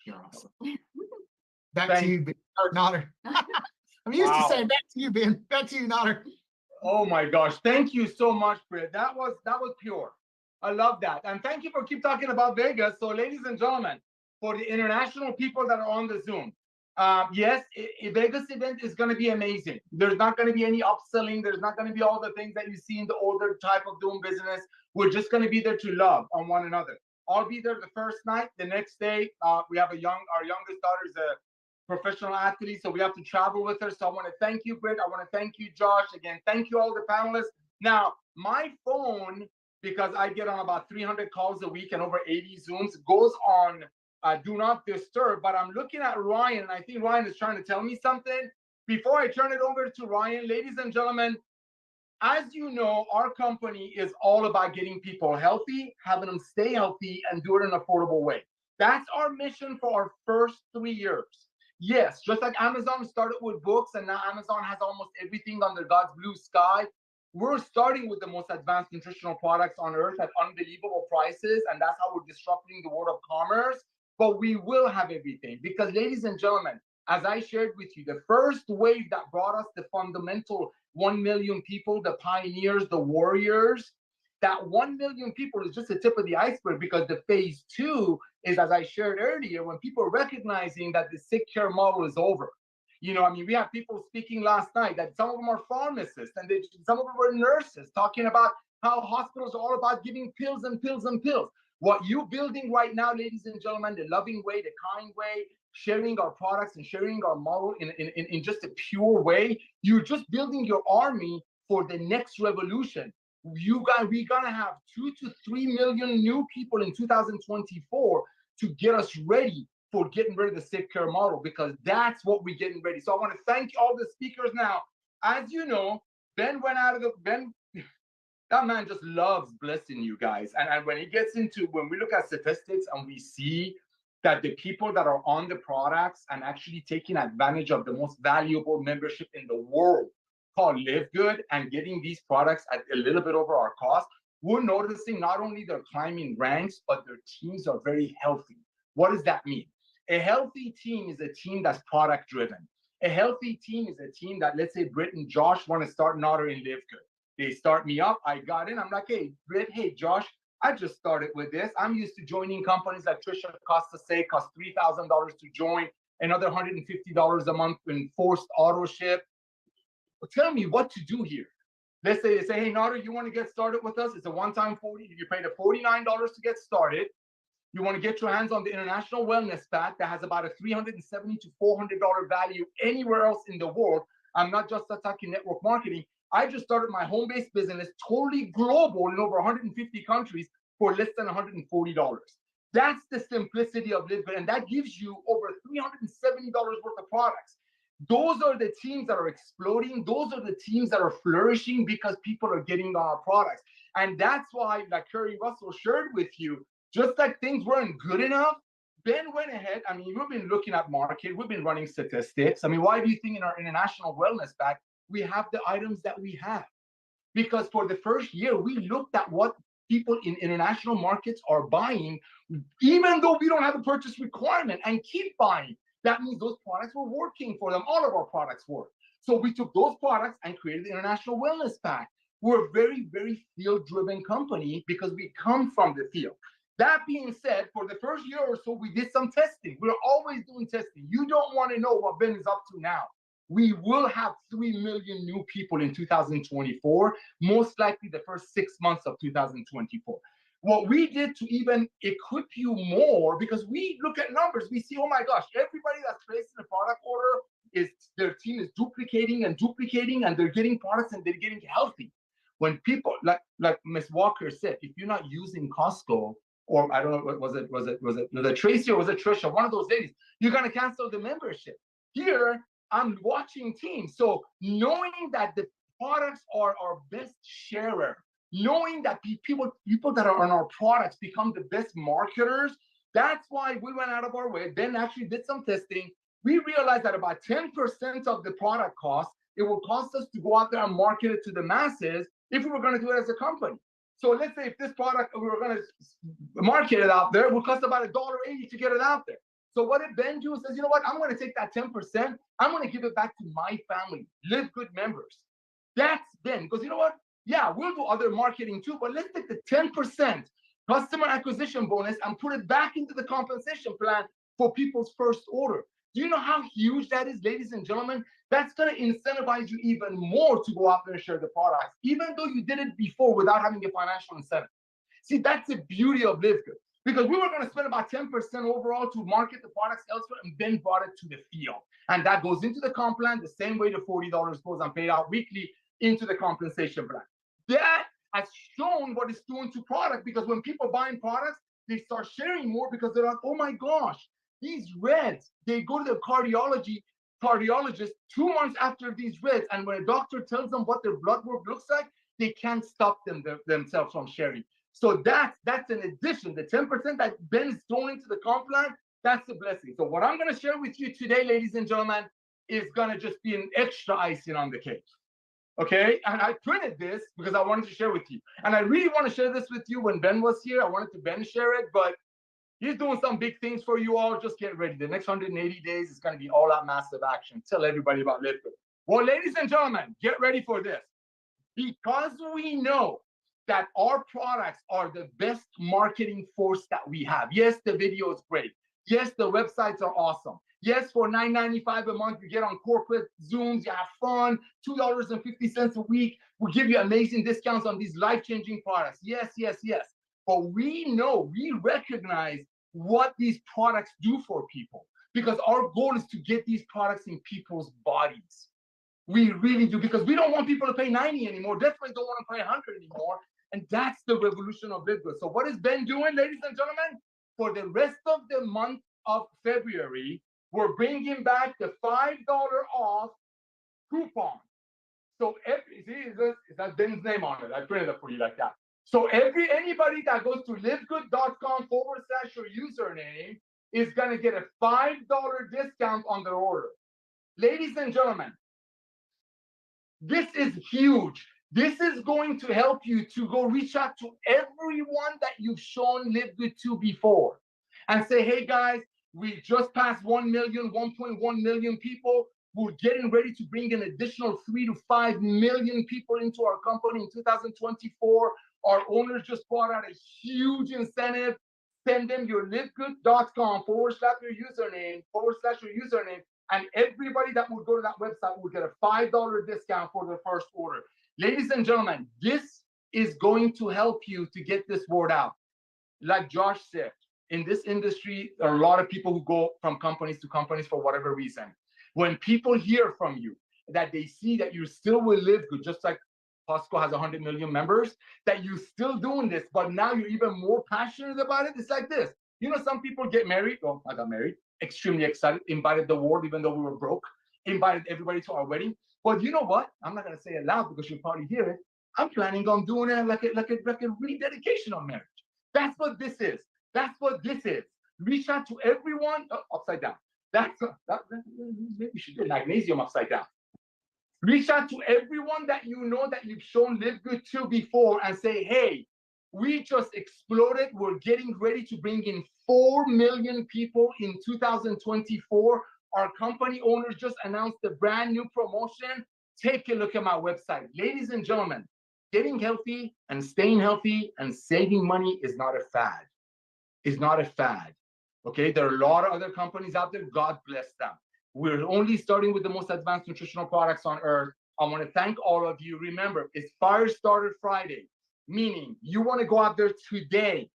Speaker 1: You're awesome.
Speaker 7: Back to you, Ben. Or Notter. I'm used to saying back to you, Ben. Back to you, Notter.
Speaker 1: Oh my gosh. Thank you so much, Britt. That was pure. I love that. And thank you for keep talking about Vegas. So ladies and gentlemen, for the international people that are on the Zoom, yes, Vegas event is going to be amazing. There's not going to be any upselling. There's not going to be all the things that you see in the older type of doing business. We're just going to be there to love on one another. I'll be there the first night. The next day, we have our youngest daughter is a professional athlete, so we have to travel with her. So I want to thank you, Britt. I want to thank you, Josh. Again, thank you all the panelists. Now, my phone, because I get on about 300 calls a week and over 80 Zooms, goes on do not disturb, but I'm looking at Ryan, and I think Ryan is trying to tell me something. Before I turn it over to Ryan, ladies and gentlemen, as you know, our company is all about getting people healthy, having them stay healthy, and do it in an affordable way. That's our mission for our first 3 years. Yes, just like Amazon started with books, and now Amazon has almost everything under God's blue sky. We're starting with the most advanced nutritional products on earth at unbelievable prices, and that's how we're disrupting the world of commerce. But we will have everything because, ladies and gentlemen, as I shared with you, the first wave that brought us the fundamental 1 million people, the pioneers, the warriors, that 1 million people is just the tip of the iceberg, because the phase 2 is, as I shared earlier, when people are recognizing that the sick care model is over. You know, I mean, we have people speaking last night that some of them are pharmacists and some of them were nurses talking about how hospitals are all about giving pills and pills and pills. What you're building right now, ladies and gentlemen, the loving way, the kind way, sharing our products and sharing our model in just a pure way, you're just building your army for the next revolution. We're gonna have 2 to 3 million new people in 2024 to get us ready for getting rid of the sick care model, because that's what we're getting ready. So I want to thank all the speakers now. As you know, Ben, that man just loves blessing you guys. And when we look at statistics and we see that the people that are on the products and actually taking advantage of the most valuable membership in the world called LiveGood and getting these products at a little bit over our cost, we're noticing not only they're climbing ranks, but their teams are very healthy. What does that mean? A healthy team is a team that's product driven. A healthy team is a team that, let's say Britt and Josh want to start Notter in LiveGood. They start me up. I got in. I'm like, hey, Britt, hey, Josh, I just started with this. I'm used to joining companies like Trisha cost $3,000 to join, another $150 a month in forced auto ship. Tell me what to do here. Let's say they say, hey, Notter, you want to get started with us? It's a one-time you pay the $49 to get started. You want to get your hands on the International Wellness Pack that has about a $370 to $400 value anywhere else in the world. I'm not just attacking network marketing. I just started my home-based business, totally global in over 150 countries for less than $140. That's the simplicity of LiveGood, and that gives you over $370 worth of products. Those are the teams that are exploding. Those are the teams that are flourishing because people are getting on our products. And that's why, like Kerry Russell shared with you, just like things weren't good enough, Ben went ahead. I mean, we've been looking at market. We've been running statistics. I mean, why do you think in our International Wellness Pack, we have the items that we have? Because for the first year, we looked at what people in international markets are buying, even though we don't have a purchase requirement, and keep buying. That means those products were working for them. All of our products work. So we took those products and created the International Wellness Pack. We're a very, very field-driven company because we come from the field. That being said, for the first year or so, we did some testing. We're always doing testing. You don't want to know what Ben is up to now. We will have 3 million new people in 2024, most likely the first 6 months of 2024. What we did to even equip you more, because we look at numbers, we see, oh my gosh, everybody that's placing a product order, is their team is duplicating, and they're getting products and they're getting healthy. When people, like Ms. Walker said, if you're not using Costco, or I don't know, was it Tracy or was it Trisha, one of those ladies, you're gonna cancel the membership. Here, I'm watching teams. So knowing that the products are our best sharer, knowing that people that are on our products become the best marketers, that's why we went out of our way. Ben actually did some testing. We realized that about 10% of the product cost, it will cost us to go out there and market it to the masses if we were going to do it as a company. So let's say if this product, we were going to market it out there, it would cost about $1.80 to get it out there. So what did Ben do? He says, you know what? I'm going to take that 10%. I'm going to give it back to my family, LiveGood members. That's Ben. Because you know what? Yeah, we'll do other marketing too, but let's take the 10% customer acquisition bonus and put it back into the compensation plan for people's first order. Do you know how huge that is, ladies and gentlemen? That's going to incentivize you even more to go out there and share the products, even though you did it before without having a financial incentive. See, that's the beauty of LiveGood. Because we were going to spend about 10% overall to market the products elsewhere, and then brought it to the field. And that goes into the comp plan the same way the $40 goes and paid out weekly into the compensation plan. That has shown what it's doing to product, because when people are buying products, they start sharing more because they're like, oh my gosh, these reds, they go to the cardiologist 2 months after these reds, and when a doctor tells them what their blood work looks like, they can't stop themselves from sharing. So that's an addition. The 10% that Ben is throwing into the comp plan, that's a blessing. So what I'm going to share with you today, ladies and gentlemen, is going to just be an extra icing on the cake. Okay? And I printed this because I wanted to share with you. And I really want to share this with you when Ben was here. I wanted to Ben share it, but he's doing some big things for you all. Just get ready. The next 180 days is going to be all out massive action. Tell everybody about LiveGood. Well, ladies and gentlemen, get ready for this. Because we know that our products are the best marketing force that we have. Yes, the video is great. Yes, the websites are awesome. Yes, for $9.95 a month, you get on corporate Zooms, you have fun, $2.50 a week. We'll give you amazing discounts on these life-changing products. Yes, yes, yes. But we know, we recognize what these products do for people, because our goal is to get these products in people's bodies. We really do, because we don't want people to pay $90 anymore. Definitely don't want to pay $100 anymore. And that's the revolution of LiveGood. So what is Ben doing, ladies and gentlemen? For the rest of the month of February, we're bringing back the $5 off coupon. So is that Ben's name on it? I printed it for you like that. So anybody that goes to livegood.com/your username is going to get a $5 discount on their order. Ladies and gentlemen, this is huge. This is going to help you to go reach out to everyone that you've shown LiveGood to before and say, hey guys, we just passed 1 million, 1.1 million people. We're getting ready to bring an additional 3 to 5 million people into our company in 2024. Our owners just brought out a huge incentive. Send them your livegood.com/your username, and everybody that would go to that website will get a $5 discount for their first order. Ladies and gentlemen, this is going to help you to get this word out. Like Josh said, in this industry, there are a lot of people who go from companies to companies for whatever reason. When people hear from you, that they see that you're still with LiveGood, just like Costco has 100 million members, that you're still doing this, but now you're even more passionate about it. It's like this. You know, some people get married. Well, I got married, extremely excited, invited the world, even though we were broke, invited everybody to our wedding. But you know what? I'm not going to say it loud because you'll probably hear it. I'm planning on doing it like a rededication of marriage. That's what this is. That's what this is. Reach out to everyone. Upside down. Maybe we should do magnesium upside down. Reach out to everyone that you know that you've shown LiveGood to before and say, hey, We just exploded. We're getting ready to bring in 4 million people in 2024. Our company owners just announced a brand new promotion. Take a look at my website. Ladies and gentlemen, getting healthy and staying healthy and saving money is not a fad. It's not a fad. Okay, there are a lot of other companies out there. God bless them. We're only starting with the most advanced nutritional products on earth. I want to thank all of you. Remember, it's Firestarter-Friday, meaning you want to go out there today,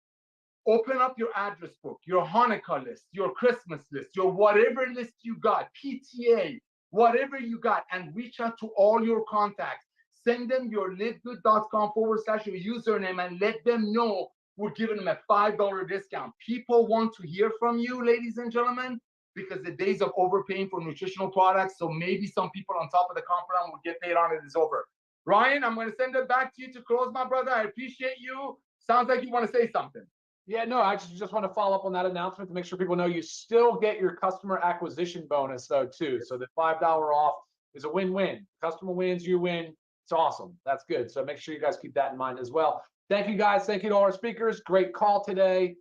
Speaker 1: open up your address book, your Hanukkah list, your Christmas list, your whatever list you got, PTA, whatever you got, and reach out to all your contacts. Send them your livegood.com/your username and let them know we're giving them a $5 discount. People want to hear from you, ladies and gentlemen, because the days of overpaying for nutritional products, so maybe some people on top of the compound will get paid on it, is over. Ryan, I'm going to send it back to you to close, my brother. I appreciate you. Sounds like you want to say something.
Speaker 4: Yeah, no, I just want to follow up on that announcement to make sure people know you still get your customer acquisition bonus though too. So the $5 off is a win-win. Customer wins, you win. It's awesome. That's good. So make sure you guys keep that in mind as well. Thank you guys. Thank you to all our speakers. Great call today.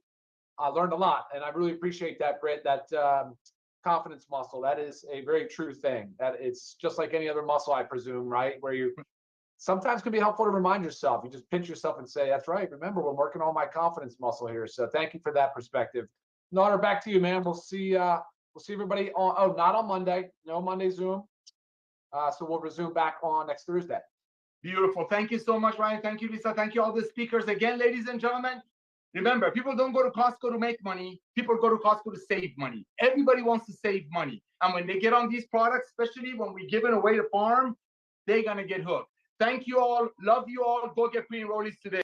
Speaker 4: I learned a lot and I really appreciate that, Britt, that confidence muscle. That is a very true thing. That it's just like any other muscle, I presume, right? Where you sometimes can be helpful to remind yourself. You just pinch yourself and say, that's right. Remember, we're working on my confidence muscle here. So thank you for that perspective. Nader, back to you, man. We'll see everybody on, not on Monday. No Monday Zoom. So we'll resume back on next Thursday.
Speaker 1: Beautiful. Thank you so much, Ryan. Thank you, Lisa. Thank you, all the speakers. Again, ladies and gentlemen, remember, people don't go to Costco to make money. People go to Costco to save money. Everybody wants to save money. And when they get on these products, especially when we give it away to farm, they're going to get hooked. Thank you all. Love you all. Go get pre-enrollees today.